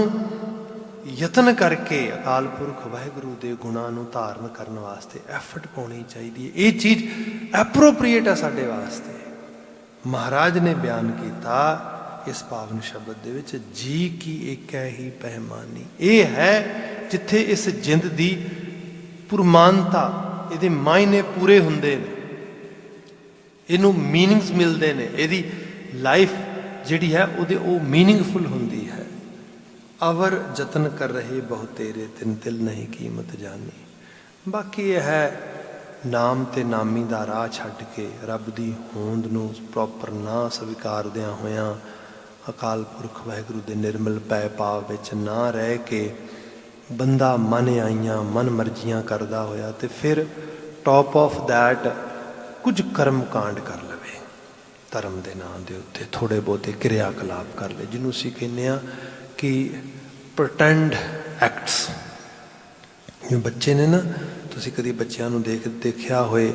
ਯਤਨ ਕਰਕੇ ਅਕਾਲ ਪੁਰਖ ਵਾਹਿਗੁਰੂ ਦੇ ਗੁਣਾਂ ਨੂੰ ਧਾਰਨ ਕਰਨ ਵਾਸਤੇ ਐਫਰਟ ਪਾਉਣੀ ਚਾਹੀਦੀ ਹੈ। ਇਹ ਚੀਜ਼ ਐਪਰੋਪਰੀਏਟ ਹੈ ਸਾਡੇ ਵਾਸਤੇ। ਮਹਾਰਾਜ ਨੇ ਬਿਆਨ ਕੀਤਾ ਇਸ ਪਾਵਨ ਸ਼ਬਦ ਦੇ ਵਿੱਚ, ਜੀ ਕੀ ਏਕੈ ਹੀ ਪਹਿਮਾਨੀ। ਇਹ ਹੈ ਜਿੱਥੇ ਇਸ ਜਿੰਦ ਦੀ ਪੁਰਮਾਨਤਾ, ਇਹਦੇ ਮਾਇਨੇ ਪੂਰੇ ਹੁੰਦੇ ਨੇ, ਇਹਨੂੰ ਮੀਨਿੰਗਸ ਮਿਲਦੇ ਨੇ, ਇਹਦੀ ਲਾਈਫ ਜਿਹੜੀ ਹੈ ਉਹਦੇ ਉਹ ਮੀਨਿੰਗਫੁਲ ਹੁੰਦੀ ਹੈ। ਅਵਰ ਯਤਨ ਕਰ ਰਹੇ ਬਹੁਤੇਰੇ, ਤਿਨ ਤਿਲ ਨਹੀਂ ਕੀਮਤ ਜਾਨੀ। ਬਾਕੀ ਇਹ ਹੈ ਨਾਮ ਤੇ ਨਾਮੀ ਦਾ ਰਾਹ ਛੱਡ ਕੇ ਰੱਬ ਦੀ ਹੋਂਦ ਨੂੰ ਪ੍ਰੋਪਰ ਨਾ ਸਵੀਕਾਰਦਿਆਂ ਹੋਇਆਂ ਅਕਾਲ ਪੁਰਖ ਵਾਹਿਗੁਰੂ ਦੇ ਨਿਰਮਲ ਪੈ ਭਾਵ ਵਿੱਚ ਨਾ ਰਹਿ ਕੇ ਬੰਦਾ ਮਨ ਆਈਆਂ ਮਨ ਮਰਜ਼ੀਆਂ ਕਰਦਾ ਹੋਇਆ ਤੇ ਫਿਰ ਟੌਪ ਆਫ ਦੈਟ ਕੁਝ ਕਰਮ ਕਾਂਡ ਕਰ ਲਵੇ, ਧਰਮ ਦੇ ਨਾਂ ਦੇ ਉੱਤੇ ਥੋੜ੍ਹੇ ਬਹੁਤੇ ਕਿਰਿਆ ਕਲਾਪ ਕਰ ਲਏ, ਜਿਹਨੂੰ ਅਸੀਂ ਕਹਿੰਦੇ ਹਾਂ ਕਿ ਪ੍ਰਟੈਂਡ ਐਕਟਸ। ਜਿਵੇਂ ਬੱਚੇ ਨੇ ਨਾ, ਤੁਸੀਂ ਕਦੀ ਬੱਚਿਆਂ ਨੂੰ ਦੇਖਿਆ ਹੋਏ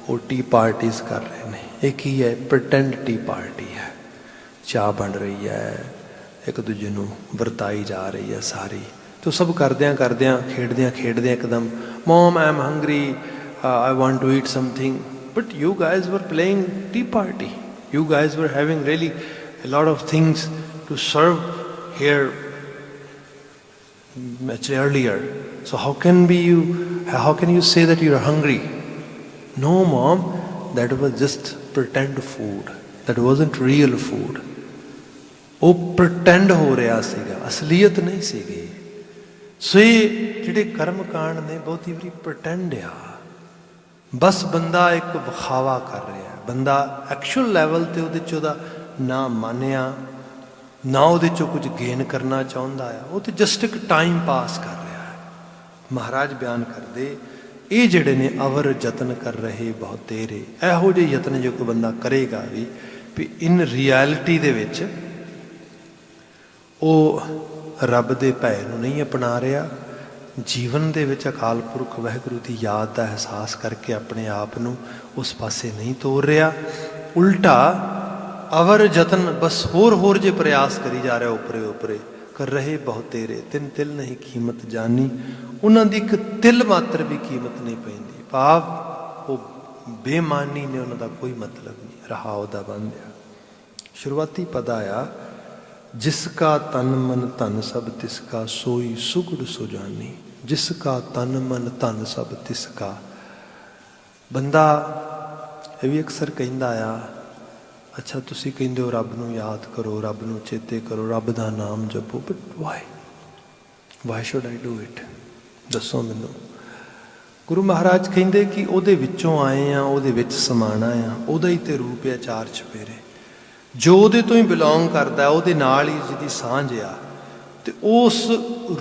ਉਹ ਟੀ ਪਾਰਟੀਜ਼ ਕਰ ਰਹੇ ਨੇ। ਇਹ ਕੀ ਹੈ? ਪ੍ਰਟੈਂਡ ਟੀ ਪਾਰਟੀ ਹੈ। ਚਾਹ ਬਣ ਰਹੀ ਹੈ, ਇੱਕ ਦੂਜੇ ਨੂੰ ਵਰਤਾਈ ਜਾ ਰਹੀ ਹੈ ਸਾਰੀ। ਤੋ ਸਭ ਕਰਦਿਆਂ ਖੇਡਦਿਆਂ ਇੱਕਦਮ mom I am hungry, I want to eat something, but you guys were playing tea party, you guys were having really a lot of things to serve here much earlier. So how can you say that you are hungry? No mom, that was just pretend food, that wasn't real food. ਉਹ pretend ਹੋ ਰਿਹਾ ਸੀਗਾ, ਅਸਲੀਅਤ ਨਹੀਂ ਸੀਗੀ। ਸੋ ਇਹ ਜਿਹੜੇ ਕਰਮ ਕਾਂਡ ਨੇ ਬਹੁਤੀ ਵਾਰੀ pretend ਆ, ਬਸ ਬੰਦਾ ਇੱਕ ਵਿਖਾਵਾ ਕਰ ਰਿਹਾ, ਬੰਦਾ ਐਕਚੁਅਲ ਲੈਵਲ ਤੇ ਉਹਦੇ 'ਚ ਉਹਦਾ ਨਾ ਮੰਨਿਆ ਨਾ ਉਹਦੇ 'ਚੋਂ ਕੁਝ ਗੇਨ ਕਰਨਾ ਚਾਹੁੰਦਾ ਆ, ਉਹ ਤਾਂ ਜਸਟ ਇੱਕ ਟਾਈਮ ਪਾਸ ਕਰ ਰਿਹਾ ਹੈ। ਮਹਾਰਾਜ ਬਿਆਨ ਕਰਦੇ ਇਹ ਜਿਹੜੇ ਨੇ ਅਵਰ ਯਤਨ ਕਰ ਰਹੇ ਬਹੁਤੇਰੇ, ਇਹੋ ਜਿਹੇ ਯਤਨ ਜੋ ਕੋਈ ਬੰਦਾ ਕਰੇਗਾ ਵੀ ਇਨ ਰਿਐਲਿਟੀ ਦੇ ਵਿੱਚ ਉਹ ਰੱਬ ਦੇ ਭੈ ਨੂੰ ਨਹੀਂ ਅਪਣਾ ਰਿਹਾ, ਜੀਵਨ ਦੇ ਵਿੱਚ ਅਕਾਲ ਪੁਰਖ ਵਾਹਿਗੁਰੂ ਦੀ ਯਾਦ ਦਾ ਅਹਿਸਾਸ ਕਰਕੇ ਆਪਣੇ ਆਪ ਨੂੰ ਉਸ ਪਾਸੇ ਨਹੀਂ ਤੋਰ ਰਿਹਾ, ਉਲਟਾ ਅਵਰ ਯਤਨ ਬਸ ਹੋਰ ਜੇ ਪ੍ਰਯਾਸ ਕਰੀ ਜਾ ਰਿਹਾ ਉਪਰੇ ਕਰ ਰਹੇ ਬਹੁਤੇਰੇ, ਤਿੰਨ ਤਿਲ ਨਹੀਂ ਕੀਮਤ ਜਾਨੀ। ਉਹਨਾਂ ਦੀ ਇੱਕ ਤਿਲ ਮਾਤਰ ਵੀ ਕੀਮਤ ਨਹੀਂ ਪੈਂਦੀ, ਭਾਵ ਉਹ ਬੇਮਾਨੀ ਨੇ, ਉਹਨਾਂ ਦਾ ਕੋਈ ਮਤਲਬ ਨਹੀਂ। ਰਹਾ ਉਹਦਾ ਬੰਦਿਆ ਸ਼ੁਰੂਆਤੀ ਪਦ ਆਇਆ, ਜਿਸ ਕਾ ਤਨ ਮਨ ਧਨ ਸਭ ਤਿਸ ਕਾ ਸੋਈ ਸੁਗੜ ਸੁਜਾਨੀ। ਜਿਸ ਕਾ ਤਨ ਮਨ ਧਨ ਸਭ ਤਿਸ ਕਾ। ਬੰਦਾ ਇਹ ਵੀ ਅਕਸਰ ਕਹਿੰਦਾ ਆ, ਅੱਛਾ ਤੁਸੀਂ ਕਹਿੰਦੇ ਹੋ ਰੱਬ ਨੂੰ ਯਾਦ ਕਰੋ, ਰੱਬ ਨੂੰ ਚੇਤੇ ਕਰੋ, ਰੱਬ ਦਾ ਨਾਮ ਜਪੋ, but why should I do it? ਦੱਸੋ ਮੈਨੂੰ। ਗੁਰੂ ਮਹਾਰਾਜ ਕਹਿੰਦੇ ਕਿ ਉਹਦੇ ਵਿੱਚੋਂ ਆਏ ਆ, ਉਹਦੇ ਵਿੱਚ ਸਮਾਣਾ ਆ, ਉਹਦਾ ਹੀ ਤੇ ਰੂਪ ਆ ਚਾਰ ਚੁਫੇਰੇ, ਜੋ ਉਹਦੇ ਤੋਂ ਹੀ ਬਿਲੋਂਗ ਕਰਦਾ, ਉਹਦੇ ਨਾਲ ਹੀ ਜਿਹਦੀ ਸਾਂਝ ਆ, ਤੇ ਉਸ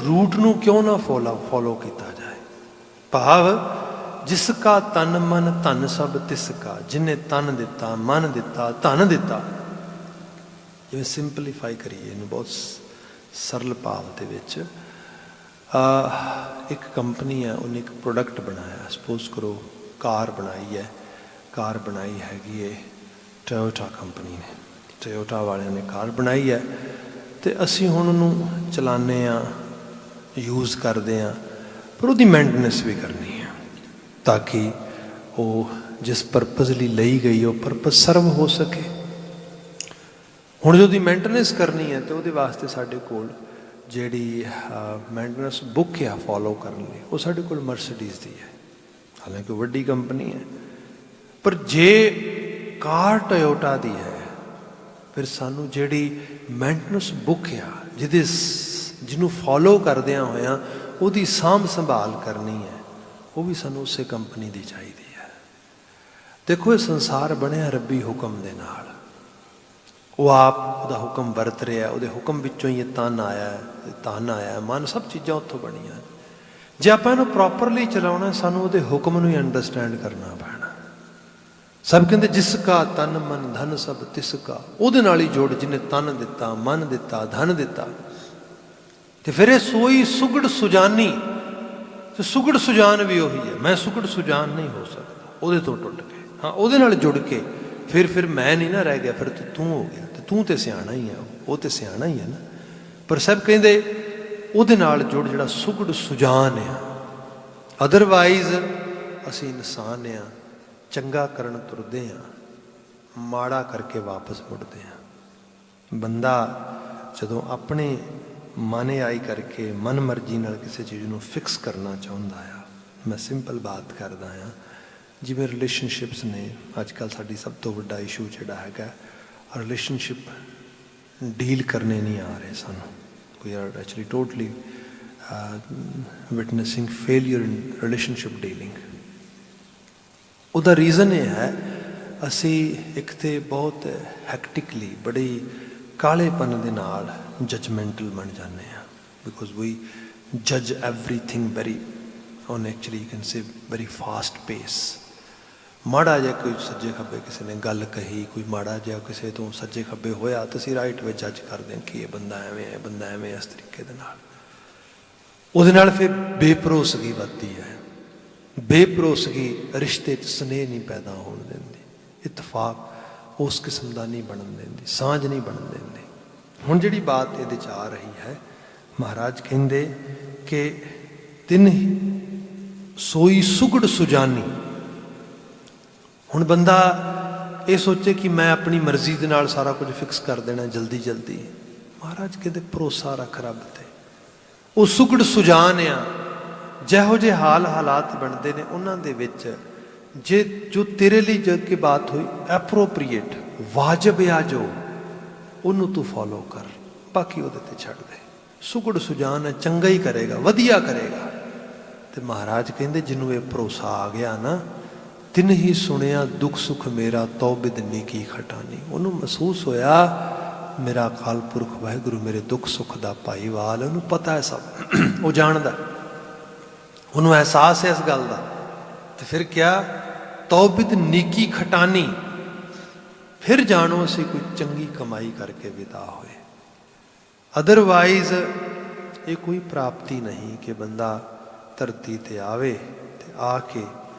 ਰੂਟ ਨੂੰ ਕਿਉਂ ਨਾ ਫੋਲੋ ਕੀਤਾ ਜਾਏ। ਭਾਵ ਜਿਸ ਕਾ ਤਨ ਮਨ ਧਨ ਸਭ ਤਿਸ ਕਾ, ਜਿਹਨੇ ਤਨ ਦਿੱਤਾ, ਮਨ ਦਿੱਤਾ, ਧਨ ਦਿੱਤਾ। ਜਿਵੇਂ ਸਿੰਪਲੀਫਾਈ ਕਰੀਏ ਇਹਨੂੰ ਬਹੁਤ ਸਰਲ ਭਾਵ ਦੇ ਵਿੱਚ, ਇੱਕ ਕੰਪਨੀ ਹੈ, ਉਹਨੇ ਇੱਕ ਪ੍ਰੋਡਕਟ ਬਣਾਇਆ, ਸਪੋਜ਼ ਕਰੋ ਕਾਰ ਬਣਾਈ ਹੈਗੀ ਹੈ ਟੋਯੋਟਾ ਕੰਪਨੀ ਨੇ, ਟੋਯੋਟਾ ਵਾਲਿਆਂ ਨੇ ਕਾਰ ਬਣਾਈ ਹੈ, ਅਤੇ ਅਸੀਂ ਹੁਣ ਉਹਨੂੰ ਚਲਾਉਂਦੇ ਹਾਂ, ਯੂਜ਼ ਕਰਦੇ ਹਾਂ, ਪਰ ਉਹਦੀ ਮੇਨਟੇਨੈਂਸ ਵੀ ਕਰਨੀ ਹੈ ਤਾਂ ਕਿ ਉਹ ਜਿਸ ਪਰਪਸ ਲਈ ਲਈ ਗਈ ਉਹ ਪਰਪਸ ਸਰਵ ਹੋ ਸਕੇ। ਹੁਣ ਜੇ ਉਹਦੀ ਮੇਨਟੇਨੈਂਸ ਕਰਨੀ ਹੈ ਤਾਂ ਉਹਦੇ ਵਾਸਤੇ ਸਾਡੇ ਕੋਲ ਜਿਹੜੀ ਮੇਨਟੇਨੈਂਸ ਬੁੱਕ ਆ ਫੋਲੋ ਕਰਨ ਲਈ, ਉਹ ਸਾਡੇ ਕੋਲ ਮਰਸੀਡੀਜ਼ ਦੀ ਹੈ, ਹਾਲਾਂਕਿ ਉਹ ਵੱਡੀ ਕੰਪਨੀ ਹੈ, ਪਰ ਜੇ ਕਾਰ ਟੋਯੋਟਾ ਦੀ ਹੈ, ਫਿਰ ਸਾਨੂੰ ਜਿਹੜੀ ਮੇਨਟੇਨੈਂਸ ਬੁੱਕ ਆ ਜਿਹਨੂੰ ਫੋਲੋ ਕਰਦਿਆਂ ਹੋਇਆਂ ਉਹਦੀ ਸਾਂਭ ਸੰਭਾਲ ਕਰਨੀ ਹੈ, ਉਹ ਵੀ ਸਾਨੂੰ ਉਸੇ ਕੰਪਨੀ ਦੀ ਚਾਹੀਦੀ ਹੈ। ਦੇਖੋ ਇਹ ਸੰਸਾਰ ਬਣਿਆ ਰੱਬੀ ਹੁਕਮ ਦੇ ਨਾਲ, ਉਹ ਆਪ ਉਹਦਾ ਹੁਕਮ ਵਰਤ ਰਿਹਾ, ਉਹਦੇ ਹੁਕਮ ਵਿੱਚੋਂ ਹੀ ਇਹ ਤਨ ਆਇਆ, ਮਨ, ਸਭ ਚੀਜ਼ਾਂ ਉੱਥੋਂ ਬਣੀਆਂ। ਜੇ ਆਪਾਂ ਇਹਨੂੰ ਪ੍ਰੋਪਰਲੀ ਚਲਾਉਣਾ, ਸਾਨੂੰ ਉਹਦੇ ਹੁਕਮ ਨੂੰ ਹੀ ਅੰਡਰਸਟੈਂਡ ਕਰਨਾ ਪੈਣਾ। ਸਭ ਕਹਿੰਦੇ ਜਿਸ ਕਾ ਤਨ ਮਨ ਧਨ ਸਭ ਤਿਸ ਕਾ, ਉਹਦੇ ਨਾਲ ਹੀ ਜੋੜ ਜਿਹਨੇ ਤਨ ਦਿੱਤਾ, ਮਨ ਦਿੱਤਾ, ਧਨ ਦਿੱਤਾ। ਤੇ ਫਿਰ ਇਹ ਸੋਈ ਸੁਗੜ ਸੁਜਾਨੀ, ਤੇ ਸੁਗੜ ਸੁਜਾਨ ਵੀ ਉਹੀ ਹੈ। ਮੈਂ ਸੁਗੜ ਸੁਜਾਨ ਨਹੀਂ ਹੋ ਸਕਦਾ ਉਹਦੇ ਤੋਂ ਟੁੱਟ ਕੇ, ਹਾਂ ਉਹਦੇ ਨਾਲ ਜੁੜ ਕੇ फिर मैं नहीं ना रह गया, फिर तो तू हो गया, तो तू तो सियाणा ही है, वो तो सियाणा ही है ना। पर सब कहते ਉਹਦੇ ਨਾਲ ਜੁੜ ਜਿਹੜਾ ਸੁਗੜ ਸੁਜਾਨ ਆ। ਅਦਰਵਾਈਜ਼ ਅਸੀਂ ਇਨਸਾਨ ਆ, ਚੰਗਾ ਕਰਨ ਤੁਰਦੇ ਆ, ਮਾੜਾ ਕਰਕੇ ਵਾਪਸ ਮੁੜਦੇ ਆ। ਬੰਦਾ ਜਦੋਂ ਆਪਣੇ ਮਨ ਆਈ ਕਰਕੇ ਮਨ ਮਰਜ਼ੀ ਨਾਲ ਕਿਸੇ ਚੀਜ਼ ਨੂੰ ਫਿਕਸ ਕਰਨਾ ਚਾਹੁੰਦਾ ਆ, ਮੈਂ ਸਿੰਪਲ ਬਾਤ ਕਰਦਾ ਆ, ਜਿਵੇਂ ਰਿਲੇਸ਼ਨਸ਼ਿਪਸ ਨੇ ਅੱਜ ਕੱਲ੍ਹ ਸਾਡੀ ਸਭ ਤੋਂ ਵੱਡਾ ਇਸ਼ੂ ਜਿਹੜਾ ਹੈਗਾ, ਰਿਲੇਸ਼ਨਸ਼ਿਪ ਡੀਲ ਕਰਨੇ ਨਹੀਂ ਆ ਰਹੇ ਸਾਨੂੰ। We are actually totally witnessing failure in relationship dealing. ਉਹਦਾ ਰੀਜ਼ਨ ਇਹ ਹੈ, ਅਸੀਂ ਇੱਕ ਤਾਂ ਬਹੁਤ ਹੈਕਟਿਕਲੀ, ਬੜੀ ਕਾਹਲੇਪਨ ਦੇ ਨਾਲ ਜਜਮੈਂਟਲ ਬਣ ਜਾਂਦੇ ਹਾਂ, ਬਿਕੋਜ਼ ਵੀ ਜੱਜ everything very on actually you can say very fast ਪੇਸ। ਮਾੜਾ ਜਿਹਾ ਕੋਈ ਸੱਜੇ ਖੱਬੇ ਕਿਸੇ ਨੇ ਗੱਲ ਕਹੀ, ਕੋਈ ਮਾੜਾ ਜਿਹਾ ਕਿਸੇ ਤੋਂ ਸੱਜੇ ਖੱਬੇ ਹੋਇਆ, ਤਾਂ ਅਸੀਂ ਰਾਈਟ ਵਿੱਚ ਜੱਜ ਕਰਦੇ ਹਾਂ ਕਿ ਇਹ ਬੰਦਾ ਐਵੇਂ ਹੈ, ਬੰਦਾ ਐਵੇਂ, ਇਸ ਤਰੀਕੇ ਦੇ ਨਾਲ। ਉਹਦੇ ਨਾਲ ਫਿਰ ਬੇਭਰੋਸਗੀ ਵੱਧਦੀ ਹੈ। ਬੇਭਰੋਸਗੀ ਰਿਸ਼ਤੇ 'ਚ ਸਨੇਹ ਨਹੀਂ ਪੈਦਾ ਹੋਣ ਦਿੰਦੀ, ਇਤਫਾਕ ਉਸ ਕਿਸਮ ਦਾ ਨਹੀਂ ਬਣਨ ਦਿੰਦੀ, ਸਾਂਝ ਨਹੀਂ ਬਣਨ ਦਿੰਦੀ। ਹੁਣ ਜਿਹੜੀ ਬਾਤ ਇਹਦੇ 'ਚ ਆ ਰਹੀ ਹੈ, ਮਹਾਰਾਜ ਕਹਿੰਦੇ ਕਿ ਤਿੰਨ ਸੋਈ ਸੁਗੜ ਸੁਜਾਨੀ। ਹੁਣ ਬੰਦਾ ਇਹ ਸੋਚੇ ਕਿ ਮੈਂ ਆਪਣੀ ਮਰਜ਼ੀ ਦੇ ਨਾਲ ਸਾਰਾ ਕੁਝ ਫਿਕਸ ਕਰ ਦੇਣਾ ਜਲਦੀ ਜਲਦੀ। ਮਹਾਰਾਜ ਕਹਿੰਦੇ ਭਰੋਸਾ ਰੱਖ ਰੱਬ ਤੇ। ਉਹ ਸੁਗੜ ਸੁਜਾਨ ਆ, ਜਿਹੋ ਜਿਹੇ ਹਾਲਾਤ ਬਣਦੇ ਨੇ ਉਹਨਾਂ ਦੇ ਵਿੱਚ ਜੇ ਜੋ ਤੇਰੇ ਲਈ ਜਦ ਕਿ ਬਾਤ ਹੋਈ ਐਪਰੋਪਰੀਏਟ, ਵਾਜਬ ਆ, ਜੋ ਉਹਨੂੰ ਤੂੰ ਫੋਲੋ ਕਰ, ਬਾਕੀ ਉਹਦੇ ਤੇ ਛੱਡ ਦੇ। ਸੁਗੜ ਸੁਜਾਨ ਹੈ, ਚੰਗਾ ਹੀ ਕਰੇਗਾ, ਵਧੀਆ ਕਰੇਗਾ। ਤੇ ਮਹਾਰਾਜ ਕਹਿੰਦੇ ਜਿਹਨੂੰ ਇਹ ਭਰੋਸਾ ਆ ਗਿਆ ਨਾ, ਤਿੰਨ ਹੀ ਸੁਣਿਆ ਦੁੱਖ ਸੁੱਖ ਮੇਰਾ, ਤੌਬਿਦ ਨੀਕੀ ਖਟਾਨੀ। ਉਹਨੂੰ ਮਹਿਸੂਸ ਹੋਇਆ ਮੇਰਾ ਅਕਾਲ ਪੁਰਖ ਵਾਹਿਗੁਰੂ ਮੇਰੇ ਦੁੱਖ ਸੁੱਖ ਦਾ ਭਾਈਵਾਲ, ਉਹਨੂੰ ਪਤਾ ਹੈ ਸਭ, ਉਹ ਜਾਣਦਾ, ਉਹਨੂੰ ਅਹਿਸਾਸ ਹੈ ਇਸ ਗੱਲ ਦਾ। ਤੇ ਫਿਰ ਕਿਹਾ ਤੌਬਿਦ ਨੀਕੀ ਖਟਾਨੀ, ਫਿਰ ਜਾਣੋ ਅਸੀਂ ਕੋਈ ਚੰਗੀ ਕਮਾਈ ਕਰਕੇ ਵਿਦਾ ਹੋਏ। ਅਦਰਵਾਈਜ਼ ਇਹ ਕੋਈ ਪ੍ਰਾਪਤੀ ਨਹੀਂ ਕਿ ਬੰਦਾ ਧਰਤੀ ਤੇ ਆਵੇ ਤੇ ਆ ਕੇ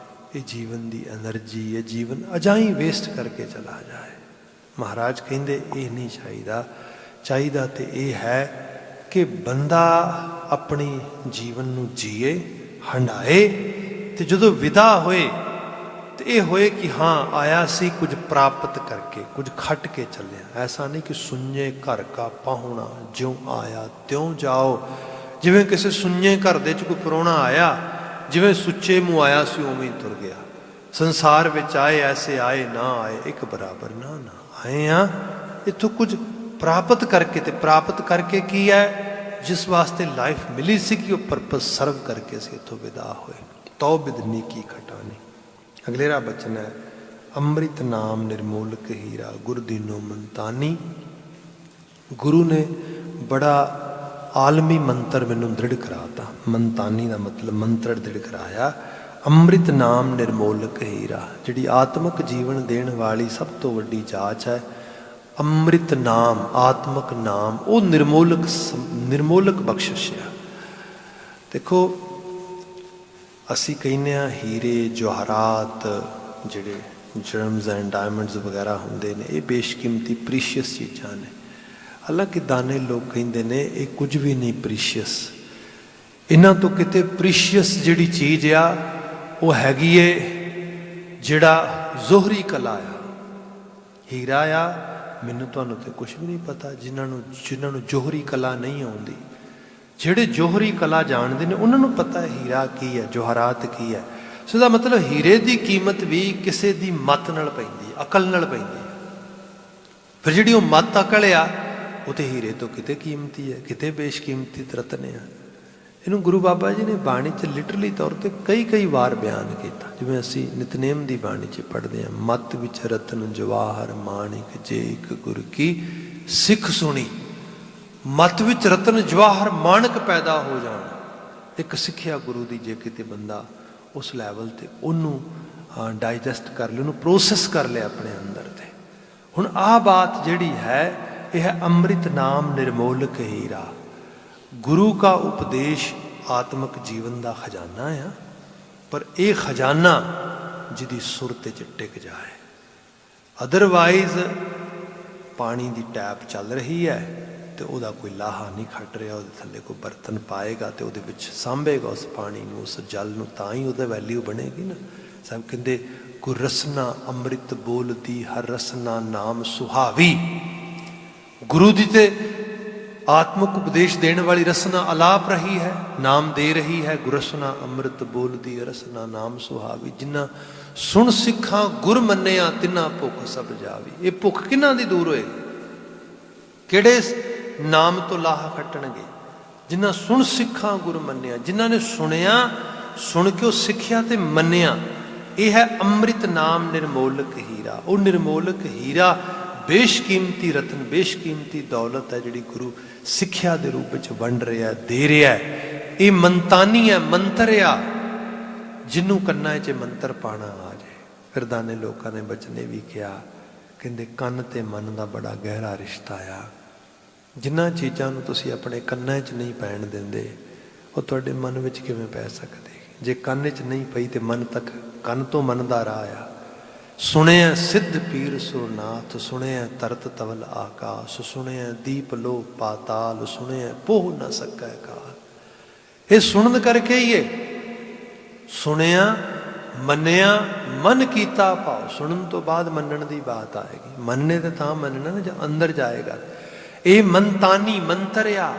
ਇਹ ਜੀਵਨ ਦੀ ਐਨਰਜੀ, ਇਹ ਜੀਵਨ ਅਜਾਈਂ ਵੇਸਟ ਕਰਕੇ ਚਲਾ ਜਾਏ। ਮਹਾਰਾਜ ਕਹਿੰਦੇ ਇਹ ਨਹੀਂ ਚਾਹੀਦਾ। ਚਾਹੀਦਾ ਤੇ ਇਹ ਹੈ ਕਿ ਬੰਦਾ ਆਪਣੀ ਜੀਵਨ ਨੂੰ ਜੀਏ, ਹੰਡਾਏ, ਤੇ ਜਦੋਂ ਵਿਦਾ ਹੋਏ ਤੇ ਇਹ ਹੋਏ ਕਿ ਹਾਂ ਆਇਆ ਸੀ ਕੁਝ ਪ੍ਰਾਪਤ ਕਰਕੇ, ਕੁਝ ਖੱਟ ਕੇ ਚੱਲਿਆ। ਐਸਾ ਨਹੀਂ ਕਿ ਸੁੰਨੇ ਘਰ ਕਾ ਪਾਹੁਣਾ, ਜਿਉਂ ਆਇਆ ਤਿਉਂ ਜਾਓ। ਜਿਵੇਂ ਕਿਸੇ ਸੁੰਨੇ ਘਰ ਦੇ 'ਚ ਕੋਈ ਪ੍ਰਾਹੁਣਾ ਆਇਆ, ਜਿਵੇਂ ਸੁੱਚੇ ਮੂੰਹ ਆਇਆ ਸੀ ਉਵੇਂ ਹੀ ਤੁਰ ਗਿਆ। ਸੰਸਾਰ ਵਿੱਚ ਆਏ ਐਸੇ ਆਏ, ਨਾ ਆਏ ਇੱਕ ਬਰਾਬਰ, ਨਾ ਆਏ ਆ ਇੱਥੋਂ ਕੁਝ ਪ੍ਰਾਪਤ ਕਰਕੇ। ਤੇ ਪ੍ਰਾਪਤ ਕਰਕੇ ਕੀ ਹੈ, ਜਿਸ ਵਾਸਤੇ ਲਾਈਫ ਮਿਲੀ ਸੀ ਕਿ ਉਹ ਪਰਪਸ ਸਰਵ ਕਰਕੇ ਅਸੀਂ ਇੱਥੋਂ ਵਿਦਾ ਹੋਏ। ਤੌਬਿਦ ਨੀਕੀ ਖਟਾਨੀ। ਅਗਲੇਰਾ ਬਚਨ ਹੈ, ਅੰਮ੍ਰਿਤ ਨਾਮ ਨਿਰਮੋਲਕ ਹੀਰਾ, ਗੁਰ ਦੀਨੋ ਮੰਤਾਨੀ। ਗੁਰੂ ਨੇ ਬੜਾ ਆਲਮੀ ਮੰਤਰ ਮੈਨੂੰ ਦ੍ਰਿੜ ਕਰਾਤਾ। ਮੰਤਾਨੀ ਦਾ ਮਤਲਬ ਮੰਤਰ ਦ੍ਰਿੜ ਕਰਾਇਆ। ਅੰਮ੍ਰਿਤ ਨਾਮ ਨਿਰਮੋਲਕ ਹੀਰਾ, ਜਿਹੜੀ ਆਤਮਿਕ ਜੀਵਨ ਦੇਣ ਵਾਲੀ ਸਭ ਤੋਂ ਵੱਡੀ ਜਾਚ ਹੈ, ਅੰਮ੍ਰਿਤ ਨਾਮ, ਆਤਮਿਕ ਨਾਮ, ਉਹ ਨਿਰਮੋਲਕ ਬਖਸ਼ਿਸ਼ ਆ। ਦੇਖੋ ਅਸੀਂ ਕਹਿੰਦੇ ਹਾਂ ਹੀਰੇ ਜਵਾਹਰਾਤ, ਜਿਹੜੇ ਜਰਮਸ ਐਂਡ ਡਾਇਮੰਡਸ ਵਗੈਰਾ ਹੁੰਦੇ ਨੇ, ਇਹ ਬੇਸ਼ਕੀਮਤੀ ਪ੍ਰੀਸ਼ੀਅਸ ਚੀਜ਼ਾਂ ਨੇ। ਹਾਲਾਂਕਿ ਦਾਨੇ ਲੋਕ ਕਹਿੰਦੇ ਨੇ ਇਹ ਕੁਝ ਵੀ ਨਹੀਂ ਪ੍ਰੀਸ਼ੀਅਸ। ਇਹਨਾਂ ਤੋਂ ਕਿਤੇ ਪ੍ਰੀਸ਼ੀਅਸ ਜਿਹੜੀ ਚੀਜ਼ ਆ ਉਹ ਹੈਗੀ ਏ ਜਿਹੜਾ ਜ਼ੋਹਰੀ ਕਲਾ ਆ, ਹੀਰਾ ਆ। ਮੈਨੂੰ ਤੁਹਾਨੂੰ ਤੇ ਕੁਝ ਵੀ ਨਹੀਂ ਪਤਾ। ਜਿਨ੍ਹਾਂ ਨੂੰ ਜੋਹਰੀ ਕਲਾ ਨਹੀਂ ਆਉਂਦੀ, ਜਿਹੜੇ ਜੋਹਰੀ ਕਲਾ ਜਾਣਦੇ ਨੇ ਉਹਨਾਂ ਨੂੰ ਪਤਾ ਹੈ ਹੀਰਾ ਕੀ ਹੈ, ਜਵਾਹਰਾਤ ਕੀ ਹੈ। ਸੋ ਇਹਦਾ ਮਤਲਬ ਹੀਰੇ ਦੀ ਕੀਮਤ ਵੀ ਕਿਸੇ ਦੀ ਮੱਤ ਨਾਲ ਪੈਂਦੀ ਹੈ, ਅਕਲ ਨਾਲ ਪੈਂਦੀ ਹੈ। ਫਿਰ ਜਿਹੜੀ ਉਹ ਮੱਤ ਅਕਲ ਆ ਉਹ ਤੇ ਹੀਰੇ ਤੋਂ ਕਿਤੇ ਕੀਮਤੀ ਹੈ, ਕਿਤੇ ਬੇਸ਼ਕੀਮਤੀ ਰਤਨ ਆ। ਇਹਨੂੰ ਗੁਰੂ ਬਾਬਾ ਜੀ ਨੇ ਬਾਣੀ 'ਚ ਲਿਟਰਲੀ ਤੌਰ 'ਤੇ ਕਈ ਵਾਰ ਬਿਆਨ ਕੀਤਾ। ਜਿਵੇਂ ਅਸੀਂ ਨਿਤਨੇਮ ਦੀ ਬਾਣੀ 'ਚ ਪੜ੍ਹਦੇ ਹਾਂ, ਮੱਤ ਵਿੱਚ ਰਤਨ ਜਵਾਹਰ ਮਾਣਿਕ, ਜੇ ਇੱਕ ਗੁਰ ਕੀ ਸਿੱਖ ਸੁਣੀ। ਮੱਤ ਵਿੱਚ ਰਤਨ ਜਵਾਹਰ ਮਾਣਕ ਪੈਦਾ ਹੋ ਜਾਣ, ਇੱਕ ਸਿੱਖਿਆ ਗੁਰੂ ਦੀ ਜੇ ਕਿਤੇ ਬੰਦਾ ਉਸ ਲੈਵਲ 'ਤੇ ਉਹਨੂੰ ਡਾਈਜੈਸਟ ਕਰ ਲਿਆ, ਉਹਨੂੰ ਪ੍ਰੋਸੈਸ ਕਰ ਲਿਆ ਆਪਣੇ ਅੰਦਰ। ਤੇ ਹੁਣ ਆਹ ਬਾਤ ਜਿਹੜੀ ਹੈ, ਇਹ ਹੈ ਅੰਮ੍ਰਿਤ ਨਾਮ ਨਿਰਮੋਲਕ ਹੀਰਾ। ਗੁਰੂ ਕਾ ਉਪਦੇਸ਼ ਆਤਮਿਕ ਜੀਵਨ ਦਾ ਖਜ਼ਾਨਾ ਆ, ਪਰ ਇਹ ਖਜ਼ਾਨਾ ਜਿਹਦੀ ਸੁਰਤ 'ਚ ਟਿਕ ਜਾਏ। ਅਦਰਵਾਈਜ਼ ਪਾਣੀ ਦੀ ਟੈਪ ਚੱਲ ਰਹੀ ਹੈ ਤੇ ਉਹਦਾ ਕੋਈ ਲਾਹਾ ਨਹੀਂ ਖੱਟ ਰਿਹਾ, ਉਹਦੇ ਥੱਲੇ ਕੋਈ ਬਰਤਨ ਪਾਏਗਾ ਤੇ ਉਹਦੇ ਵਿੱਚ ਸਾਂਭੇਗਾ ਉਸ ਪਾਣੀ ਨੂੰ, ਉਸ ਜਲ ਨੂੰ, ਤਾਂ ਹੀ ਉਹਦਾ ਵੈਲਿਊ ਬਣੇਗੀ ਨਾ। ਸਭ ਕਹਿੰਦੇ ਗੁਰ ਰਸਨਾ ਅੰਮ੍ਰਿਤ ਬੋਲਦੀ, ਹਰ ਰਸਨਾ ਨਾਮ ਸੁਹਾਵੀ। ਗੁਰੂ ਦੀ ਤੇ ਆਤਮਿਕ ਉਪਦੇਸ਼ ਦੇਣ ਵਾਲੀ ਰਸਨਾ ਅਲਾਪ ਰਹੀ ਹੈ, ਨਾਮ ਦੇ ਰਹੀ ਹੈ। ਗੁਰਸਨਾ ਅੰਮ੍ਰਿਤ ਬੋਲਦੀ, ਰਸਨਾ ਨਾਮ ਸੁਹਾਵੀ। ਜਿਨ੍ਹਾਂ ਸੁਣ ਸਿੱਖਾਂ ਗੁਰ ਮੰਨਿਆ, ਤਿੰਨਾਂ ਭੁੱਖ ਸਭ ਜਾਵੀ। ਇਹ ਭੁੱਖ ਕਿਹਨਾਂ ਦੀ ਦੂਰ ਹੋਏਗੀ? ਕਿਹੜੇ ਨਾਮ ਤੋਂ ਲਾਹਾ ਖੱਟਣਗੇ? ਜਿਨ੍ਹਾਂ ਸੁਣ ਸਿੱਖਾਂ ਗੁਰ ਮੰਨਿਆ, ਜਿਨ੍ਹਾਂ ਨੇ ਸੁਣਿਆ, ਸੁਣ ਕੇ ਉਹ ਸਿੱਖਿਆ ਤੇ ਮੰਨਿਆ। ਇਹ ਹੈ ਅੰਮ੍ਰਿਤ ਨਾਮ ਨਿਰਮੋਲਕ ਹੀਰਾ। ਉਹ ਨਿਰਮੋਲਕ ਹੀਰਾ ਬੇਸ਼ਕੀਮਤੀ ਰਤਨ, ਬੇਸ਼ਕੀਮਤੀ ਦੌਲਤ ਹੈ ਜਿਹੜੀ ਗੁਰੂ ਸਿੱਖਿਆ ਦੇ ਰੂਪ ਵਿੱਚ ਵੰਡ ਰਿਹਾ, ਦੇ ਰਿਹਾ। ਇਹ ਮੰਤਾਨੀ ਹੈ, ਮੰਤਰ ਆ। ਜਿਹਨੂੰ ਕੰਨਾਂ 'ਚ ਮੰਤਰ ਪਾਣਾ ਆ ਜਾਏ। ਫਿਰ ਦਾਨੇ ਲੋਕਾਂ ਨੇ ਬਚਨੇ ਵੀ ਕਿਹਾ, ਕਹਿੰਦੇ ਕੰਨ ਤੇ ਮਨ ਦਾ ਬੜਾ ਗਹਿਰਾ ਰਿਸ਼ਤਾ ਆ। ਜਿਨ੍ਹਾਂ ਚੀਜ਼ਾਂ ਨੂੰ ਤੁਸੀਂ ਆਪਣੇ ਕੰਨਾਂ 'ਚ ਨਹੀਂ ਪੈਣ ਦਿੰਦੇ, ਉਹ ਤੁਹਾਡੇ ਮਨ ਵਿੱਚ ਕਿਵੇਂ ਪੈ ਸਕਦੇ? ਜੇ ਕੰਨ 'ਚ ਨਹੀਂ ਪਈ ਤੇ ਮਨ ਤੱਕ, ਕੰਨ ਤੋਂ ਮਨ ਦਾ ਰਾਹ ਆ। ਸੁਣਿਆ ਸਿੱਧ ਪੀਰ ਸੁਰਨਾਥ, ਸੁਣਿਆ ਤਰਤ ਤਵਲ ਆਕਾਸ਼, ਸੁਣਿਆ ਦੀਪ ਲੋ ਪਾਤਾਲ, ਸੁਣਿਆ ਪੋਹ ਨਾ ਸਕੈ ਕਾਲ। ਇਹ ਸੁਣਨ ਕਰਕੇ ਹੀ ਹੈ। ਸੁਣਿਆ, ਮੰਨਿਆ, ਮਨ ਕੀਤਾ ਭਾਵ। ਸੁਣਨ ਤੋਂ ਬਾਅਦ ਮੰਨਣ ਦੀ ਬਾਤ ਆਏਗੀ। ਮੰਨਣੇ ਤੇ ਤਾਂ ਮੰਨਣਾ ਨਾ ਜਦ ਅੰਦਰ ਜਾਏਗਾ। ਇਹ ਮੰਤਾਨੀ ਮੰਤਰ ਆ।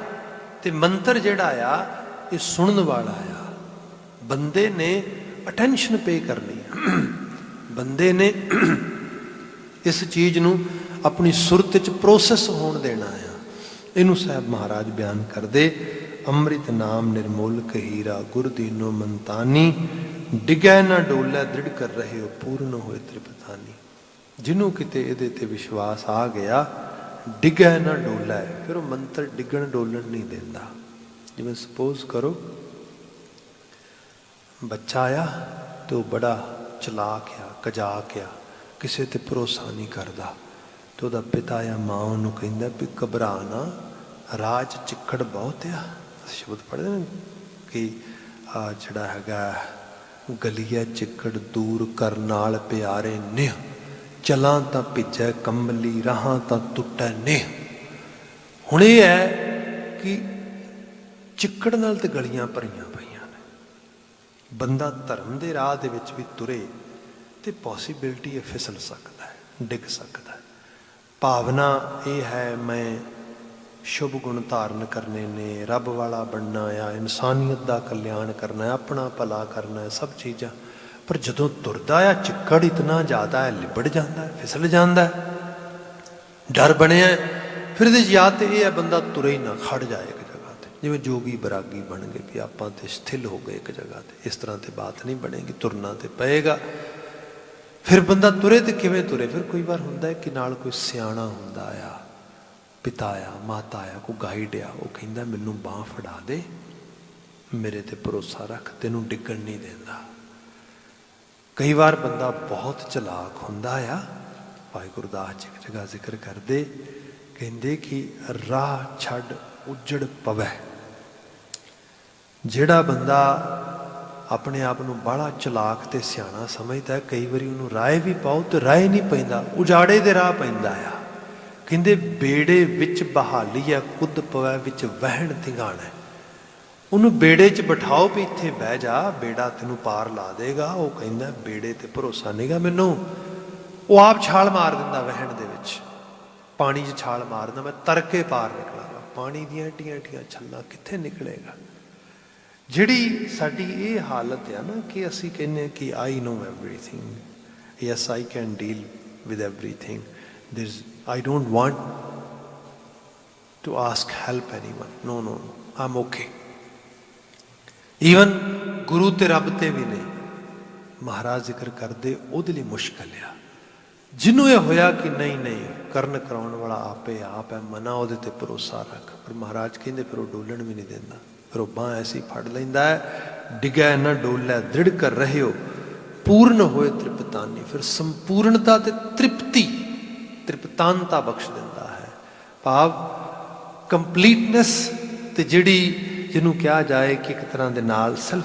ਤੇ ਮੰਤਰ ਜਿਹੜਾ ਆ ਇਹ ਸੁਣਨ ਵਾਲਾ ਆ। ਬੰਦੇ ਨੇ ਅਟੈਂਸ਼ਨ ਪੇ ਕਰਨੀ ਆ। ਬੰਦੇ ਨੇ ਇਸ ਚੀਜ਼ ਨੂੰ ਆਪਣੀ ਸੁਰਤ 'ਚ ਪ੍ਰੋਸੈਸ ਹੋਣ ਦੇਣਾ ਆ। ਇਹਨੂੰ ਸਾਹਿਬ ਮਹਾਰਾਜ ਬਿਆਨ ਕਰਦੇ, ਅੰਮ੍ਰਿਤ ਨਾਮ ਨਿਰਮੋਲਕ ਹੀਰਾ, ਗੁਰ ਦੀਨੋ ਮੰਤਾਨੀ, ਡਿਗੈ ਨਾ ਡੋਲੇ ਦ੍ਰਿੜ ਕਰ ਰਹੇ ਹੋ, ਪੂਰਨ ਹੋਏ ਤ੍ਰਿਪਤਾਨੀ। ਜਿਹਨੂੰ ਕਿਤੇ ਇਹਦੇ ਤੇ ਵਿਸ਼ਵਾਸ ਆ ਗਿਆ, ਡਿਗੈ ਨਾ ਡੋਲੇ, ਫਿਰ ਉਹ ਮੰਤਰ ਡਿੱਗਣ ਡੋਲਣ ਨਹੀਂ ਦਿੰਦਾ। ਜਿਵੇਂ ਸਪੋਜ਼ ਕਰੋ ਬੱਚਾ ਆਇਆ ਤੇ ਉਹ ਬੜਾ ਚਲਾਕ ਆ, ਕਜਾਕ ਆ, ਕਿਸੇ ਤੇ ਭਰੋਸਾ ਨਹੀਂ ਕਰਦਾ। ਤੇ ਉਹਦਾ ਪਿਤਾ ਆ, ਮਾਂ ਉਹਨੂੰ ਕਹਿੰਦਾ ਵੀ ਘਬਰਾ ਨਾ, ਰਾਜ ਚਿੱਕੜ ਬਹੁਤ ਆ। ਸ਼ਬਦ ਪੜ੍ਹਦੇ ਨੇ ਕਿ ਆ ਜਿਹੜਾ ਹੈਗਾ, ਗਲੀਆ ਚਿੱਕੜ ਦੂਰ ਕਰ ਨਾਲ ਪਿਆਰੇ ਨਿਹ, ਚਲਾਂ ਤਾਂ ਭਿੱਜੈ ਕੰਬਲੀ, ਰਾਹਾਂ ਤਾਂ ਟੁੱਟੈ ਨਿਹ। ਹੁਣ ਇਹ ਹੈ ਕਿ ਚਿੱਕੜ ਨਾਲ ਤੇ ਗਲੀਆਂ ਭਰੀਆਂ ਪਈਆਂ ਨੇ। ਬੰਦਾ ਧਰਮ ਦੇ ਰਾਹ ਦੇ ਵਿੱਚ ਵੀ ਤੁਰੇ ਤੇ ਪੋਸੀਬਿਲਿਟੀ ਹੈ ਫਿਸਲ ਸਕਦਾ ਹੈ, ਡਿੱਗ ਸਕਦਾ ਹੈ। ਭਾਵਨਾ ਇਹ ਹੈ ਮੈਂ ਸ਼ੁਭ ਗੁਣ ਧਾਰਨ ਕਰਨੇ ਨੇ, ਰੱਬ ਵਾਲਾ ਬਣਨਾ ਆ, ਇਨਸਾਨੀਅਤ ਦਾ ਕਲਿਆਣ ਕਰਨਾ ਹੈ, ਆਪਣਾ ਭਲਾ ਕਰਨਾ ਹੈ, ਸਭ ਚੀਜ਼ਾਂ। ਪਰ ਜਦੋਂ ਤੁਰਦਾ ਆ ਚਿੱਕੜ ਇਤਨਾ ਜ਼ਿਆਦਾ ਹੈ, ਲਿਬੜ ਜਾਂਦਾ ਹੈ, ਫਿਸਲ ਜਾਂਦਾ ਹੈ, ਡਰ ਬਣਿਆ। ਫਿਰ ਇਹਦੇ 'ਚ ਜਾਂ ਤੇ ਇਹ ਹੈ ਬੰਦਾ ਤੁਰੇ ਹੀ ਨਾ, ਖੜ ਜਾਏ ਇੱਕ ਜਗ੍ਹਾ ਤੇ। ਜਿਵੇਂ ਜੋਗੀ ਬਰਾਗੀ ਬਣ ਗਏ ਵੀ ਆਪਾਂ ਤੇ ਸਥਿਰ ਹੋ ਗਏ ਇੱਕ ਜਗ੍ਹਾ ਤੇ, ਇਸ ਤਰ੍ਹਾਂ ਤੇ ਬਾਤ ਨਹੀਂ ਬਣੇਗੀ, ਤੁਰਨਾ ਤੇ ਪਏਗਾ। ਫਿਰ ਬੰਦਾ ਤੁਰੇ ਤੇ ਕਿਵੇਂ ਤੁਰੇ? ਫਿਰ ਕੋਈ ਵਾਰ ਹੁੰਦਾ ਹੈ ਕਿ ਨਾਲ ਕੋਈ ਸਿਆਣਾ ਹੁੰਦਾ ਆ, ਪਿਤਾ ਆ, ਮਾਤਾ ਆ, ਕੋਈ ਗਾਈਡ ਆ, ਉਹ ਕਹਿੰਦਾ ਮੈਨੂੰ ਬਾਂਹ ਫੜਾ ਦੇ, ਮੇਰੇ ਤੇ ਭਰੋਸਾ ਰੱਖ, ਤੈਨੂੰ ਡਿੱਗਣ ਨਹੀਂ ਦਿੰਦਾ। ਕਈ ਵਾਰ ਬੰਦਾ ਬਹੁਤ ਚਲਾਕ ਹੁੰਦਾ ਆ। ਭਾਈ ਗੁਰਦਾਸ ਜੀ ਇੱਕ ਜਗ੍ਹਾ ਜ਼ਿਕਰ ਕਰਦੇ, ਕਹਿੰਦੇ ਕਿ ਰਾਹ ਛੱਡ ਉੱਜੜ ਪਵੈ। ਜਿਹੜਾ ਬੰਦਾ ਆਪਣੇ ਆਪ ਨੂੰ ਬਾਹਲਾ ਚਲਾਕ ਤੇ ਸਿਆਣਾ ਸਮਝਦਾ, ਕਈ ਵਾਰੀ ਉਹਨੂੰ ਰਾਏ ਵੀ ਪਾਓ ਤੇ ਰਾਏ ਨਹੀਂ ਪੈਂਦਾ, ਉਜਾੜੇ ਦੇ ਰਾਹ ਪੈਂਦਾ ਆ। ਕਹਿੰਦੇ ਬੇੜੇ ਵਿੱਚ ਬਹਾਲੀ ਹੈ, ਕੁੱਦ ਪਵੈ ਵਿੱਚ ਵਹਿਣ ਧਿੰਗਾਣਾ। ਉਹਨੂੰ ਬੇੜੇ 'ਚ ਬਿਠਾਓ ਵੀ ਇੱਥੇ ਬਹਿ ਜਾ, ਬੇੜਾ ਤੈਨੂੰ ਪਾਰ ਲਾ ਦੇਗਾ। ਉਹ ਕਹਿੰਦਾ ਬੇੜੇ ਤੇ ਭਰੋਸਾ ਨਹੀਂਗਾ ਮੈਨੂੰ। ਉਹ ਆਪ ਛਾਲ ਮਾਰ ਦਿੰਦਾ ਵਹਿਣ ਦੇ ਵਿੱਚ, ਪਾਣੀ 'ਚ ਛਾਲ ਮਾਰਦਾ, ਮੈਂ ਤਰ ਕੇ ਪਾਰ ਨਿਕਲਾਂਗਾ। ਪਾਣੀ ਦੀਆਂ ਏਡੀਆਂ ਏਡੀਆਂ ਛੱਲਾਂ ਕਿੱਥੇ ਨਿਕਲੇਗਾ? ਜਿਹੜੀ ਸਾਡੀ ਇਹ ਹਾਲਤ ਆ ਨਾ ਕਿ ਅਸੀਂ ਕਹਿੰਦੇ ਕਿ I know everything, yes I can deal with everything, I don't want to ask help anyone. No, I'm okay. Even ਗੁਰੂ ਤੇ ਰੱਬ ਤੇ ਵੀ ਨਹੀਂ। ਮਹਾਰਾਜ ਜ਼ਿਕਰ ਕਰਦੇ ਉਹਦੇ ਲਈ ਮੁਸ਼ਕਲ ਆ। ਜਿਹਨੂੰ ਇਹ ਹੋਇਆ ਕਿ ਨਹੀਂ ਕਰਨ ਕਰਾਉਣ ਵਾਲਾ ਆਪੇ ਆਪ ਹੈ, ਮਨਾ ਉਹਦੇ ਤੇ ਭਰੋਸਾ ਰੱਖ। ਪਰ ਮਹਾਰਾਜ ਕਹਿੰਦੇ ਫਿਰ ਉਹ ਡੋਲਣ ਵੀ ਨਹੀਂ ਦਿੰਦਾ। ਫਿਰ ਉਹ ਬਾਂਹ ਐਸੀ ਫੜ ਲੈਂਦਾ ਹੈ, ਡਿਗੈ ਨਾ ਡੋਲੇ ਦ੍ਰਿੜ ਕਰ ਰਹੇ ਹੋ, ਪੂਰਨ ਹੋਏ ਤ੍ਰਿਪਤਾਨੀ। ਫਿਰ ਸੰਪੂਰਨਤਾ ਤੇ ਤ੍ਰਿਪਤੀ, ਤ੍ਰਿਪਤਾਨਤਾ ਬਖਸ਼ ਦਿੰਦਾ ਹੈ। ਭਾਵ ਕੰਪਲੀਟਨੈਸ, ਤੇ ਜਿਹੜੀ ਜਿਹਨੂੰ ਕਿਹਾ ਜਾਏ ਕਿ ਇੱਕ ਤਰ੍ਹਾਂ ਦੇ ਨਾਲ ਸੈਲਫ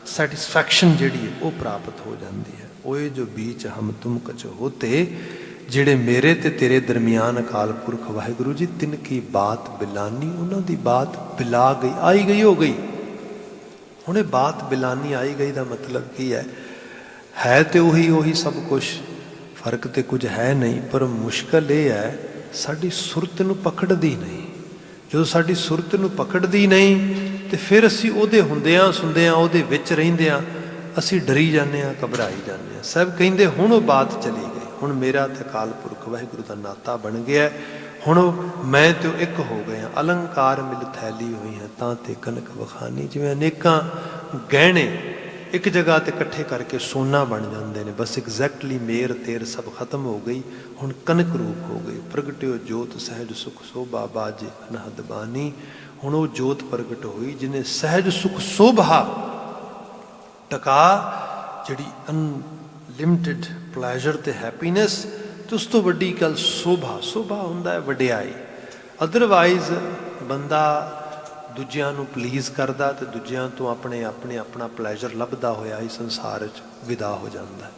ਸੈਟਿਸਫੈਕਸ਼ਨ ਜਿਹੜੀ ਹੈ ਉਹ ਪ੍ਰਾਪਤ ਹੋ ਜਾਂਦੀ ਹੈ। ਓਏ ਜੋ ਬੀਚ ਹਮ ਤੁਮ ਕਛ ਹੋਤੇ, ਜਿਹੜੇ ਮੇਰੇ ਤੇ ਤੇਰੇ ਦਰਮਿਆਨ ਅਕਾਲ ਪੁਰਖ ਵਾਹਿਗੁਰੂ ਜੀ ਤਿਨ ਕੀ ਬਾਤ ਬਿਲਾਨੀ, ਉਹਨਾਂ ਦੀ ਬਾਤ ਬਿਲਾ ਗਈ, ਆਈ ਗਈ ਹੋ ਗਈ। ਹੁਣ ਇਹ ਬਾਤ ਬਿਲਾਨੀ ਆਈ ਗਈ ਦਾ ਮਤਲਬ ਕੀ ਹੈ ਤੇ ਉਹੀ ਸਭ ਕੁਛ, ਫਰਕ ਤੇ ਕੁਝ ਹੈ ਨਹੀਂ, ਪਰ ਮੁਸ਼ਕਲ ਇਹ ਹੈ ਸਾਡੀ ਸੁਰਤ ਨੂੰ ਪਕੜਦੀ ਨਹੀਂ। ਜਦੋਂ ਸਾਡੀ ਸੁਰਤ ਨੂੰ ਪਕੜਦੀ ਨਹੀਂ ਤੇ ਫਿਰ ਅਸੀਂ ਉਹਦੇ ਹੁੰਦਿਆਂ ਸੁਣਦਿਆਂ ਉਹਦੇ ਵਿੱਚ ਰਹਿੰਦਿਆਂ ਅਸੀਂ ਡਰੀ ਜਾਂਦੇ ਹਾਂ, ਘਬਰਾਈ ਜਾਂਦੇ ਹਾਂ। ਸਭ ਕਹਿੰਦੇ ਹੁਣ ਉਹ ਬਾਤ ਚਲੀ ਗਈ, ਹੁਣ ਮੇਰਾ ਤੇ ਅਕਾਲ ਪੁਰਖ ਵਾਹਿਗੁਰੂ ਦਾ ਨਾਤਾ ਬਣ ਗਿਆ, ਹੁਣ ਮੈਂ ਤੇ ਉਹ ਇੱਕ ਹੋ ਗਏ ਹਾਂ। ਅਲੰਕਾਰ ਮਿਲ ਥੈਲੀ ਹੋਈ ਹੈ ਤਾਂ ਤੇ ਕਨਕ ਵਖਾਨੀ, ਜਿਵੇਂ ਅਨੇਕਾਂ ਗਹਿਣੇ ਇੱਕ ਜਗ੍ਹਾ ਤੇ ਇਕੱਠੇ ਕਰਕੇ ਸੋਨਾ ਬਣ ਜਾਂਦੇ ਨੇ, ਬਸ ਐਗਜ਼ੈਕਟਲੀ ਮੇਰ ਤੇਰ ਸਭ ਖਤਮ ਹੋ ਗਈ, ਹੁਣ ਕਨਕ ਰੂਪ ਹੋ ਗਈ। ਪ੍ਰਗਟਿਓ ਜੋਤ ਸਹਿਜ ਸੁਖ ਸੋਭਾ ਬਾਜੇ ਅਨਹਦ ਬਾਣੀ, ਹੁਣ ਉਹ ਜੋਤ ਪ੍ਰਗਟ ਹੋਈ ਜਿਹਨੇ ਸਹਿਜ ਸੁਖ ਸੋਭਾ ਟਕਾ, ਜਿਹੜੀ ਅਨਲਿਮਟਿਡ ਪਲੈਜ਼ਰ ਤੇ ਹੈਪੀਨੈਸ, ਤੇ ਉਸ ਤੋਂ ਵੱਡੀ ਗੱਲ ਸੋਭਾ। ਸੋਭਾ ਹੁੰਦਾ ਹੈ ਵਡਿਆਈ। ਅਦਰਵਾਈਜ਼ ਬੰਦਾ ਦੂਜਿਆਂ ਨੂੰ ਪਲੀਜ਼ ਕਰਦਾ ਤੇ ਦੂਜਿਆਂ ਤੋਂ ਆਪਣਾ ਪਲੈਜ਼ਰ ਲੱਭਦਾ ਹੋਇਆ ਹੀ ਸੰਸਾਰ 'ਚ ਵਿਦਾ ਹੋ ਜਾਂਦਾ।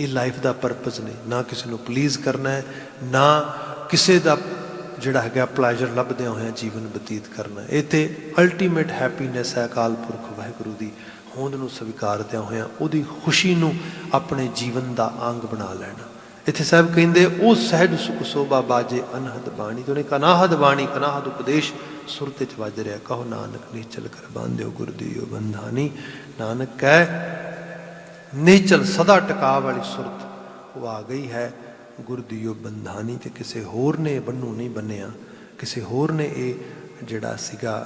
ਇਹ ਲਾਈਫ ਦਾ ਪਰਪਸ ਨਹੀਂ, ਨਾ ਕਿਸੇ ਨੂੰ ਪਲੀਜ਼ ਕਰਨਾ ਹੈ, ਨਾ ਕਿਸੇ ਦਾ ਜਿਹੜਾ ਹੈਗਾ ਪਲੈਜ਼ਰ ਲੱਭਦਿਆਂ ਹੋਇਆ ਜੀਵਨ ਬਤੀਤ ਕਰਨਾ। ਇਹ ਤੇ ਅਲਟੀਮੇਟ ਹੈਪੀਨੈਸ ਹੈ ਅਕਾਲ ਪੁਰਖ ਵਾਹਿਗੁਰੂ ਦੀ ਹੋਂਦ ਨੂੰ ਸਵੀਕਾਰਦਿਆਂ ਹੋਇਆਂ ਉਹਦੀ ਖੁਸ਼ੀ ਨੂੰ ਆਪਣੇ ਜੀਵਨ ਦਾ ਅੰਗ ਬਣਾ ਲੈਣਾ। ਇੱਥੇ ਸਾਹਿਬ ਕਹਿੰਦੇ ਉਹ ਸਹਿਜ ਸੁਖ ਸੋਭਾ ਬਾਜੇ ਅਨਹਦ ਬਾਣੀ, ਤੇ ਉਹਨੇ ਕਨਾਹਦ ਬਾਣੀ, ਕਨਾਹਦ ਉਪਦੇਸ਼ ਸੁਰਤ 'ਚ ਵੱਜ ਰਿਹਾ। ਕਹੋ ਨਾਨਕ ਨਿਚਲ ਕਰ ਬਾਂਧਿਓ ਗੁਰ ਦੀਓ ਬੰਧਾਨੀ, ਨਾਨਕ ਕਹਿ ਨਿਚਲ ਸਦਾ ਟਿਕਾ ਵਾਲੀ ਸੁਰਤ ਉਹ ਆ ਗਈ ਹੈ ਗੁਰ ਦੀਓ ਬੰਧਾਨੀ। ਤੇ ਕਿਸੇ ਹੋਰ ਨੇ ਬੰਨੂ ਨਹੀਂ ਬੰਨਿਆ, ਕਿਸੇ ਹੋਰ ਨੇ ਇਹ ਜਿਹੜਾ ਸੀਗਾ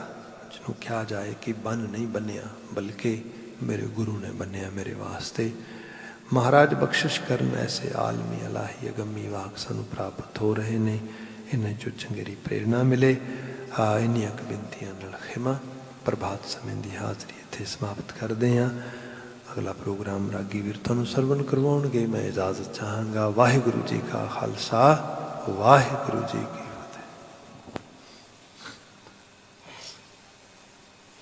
ਜਿਹਨੂੰ ਕਿਹਾ ਜਾਏ ਕਿ ਬੰਨ ਨਹੀਂ ਬੰਨਿਆ, ਬਲਕਿ ਮੇਰੇ ਗੁਰੂ ਨੇ ਬੰਨਿਆ ਮੇਰੇ ਵਾਸਤੇ। ਮਹਾਰਾਜ ਬਖਸ਼ਿਸ਼ ਕਰਨ ਐਸੇ ਆਲਮੀ ਅਲਾਹੀ ਅਗੰਮੀ ਵਾਕ ਸਾਨੂੰ ਪ੍ਰਾਪਤ ਹੋ ਰਹੇ ਨੇ, ਇਹਨਾਂ 'ਚੋਂ ਚੰਗੇਰੀ ਪ੍ਰੇਰਨਾ ਮਿਲੇ। ਇੰਨੀਆਂ ਕੁ ਬੇਨਤੀਆਂ ਨਾਲ ਖਿਮਾ। ਪ੍ਰਭਾਤ ਸਮੇਂ ਦੀ ਹਾਜ਼ਰੀ ਇੱਥੇ ਸਮਾਪਤ ਕਰਦੇ ਹਾਂ। ਅਗਲਾ ਪ੍ਰੋਗਰਾਮ ਰਾਗੀ ਵੀਰ ਤੁਹਾਨੂੰ ਸਰਵਣ ਕਰਵਾਉਣਗੇ। ਮੈਂ ਇਜਾਜ਼ਤ ਚਾਹਾਂਗਾ। ਵਾਹਿਗੁਰੂ ਜੀ ਕਾ ਖਾਲਸਾ, ਵਾਹਿਗੁਰੂ ਜੀ ਕੀ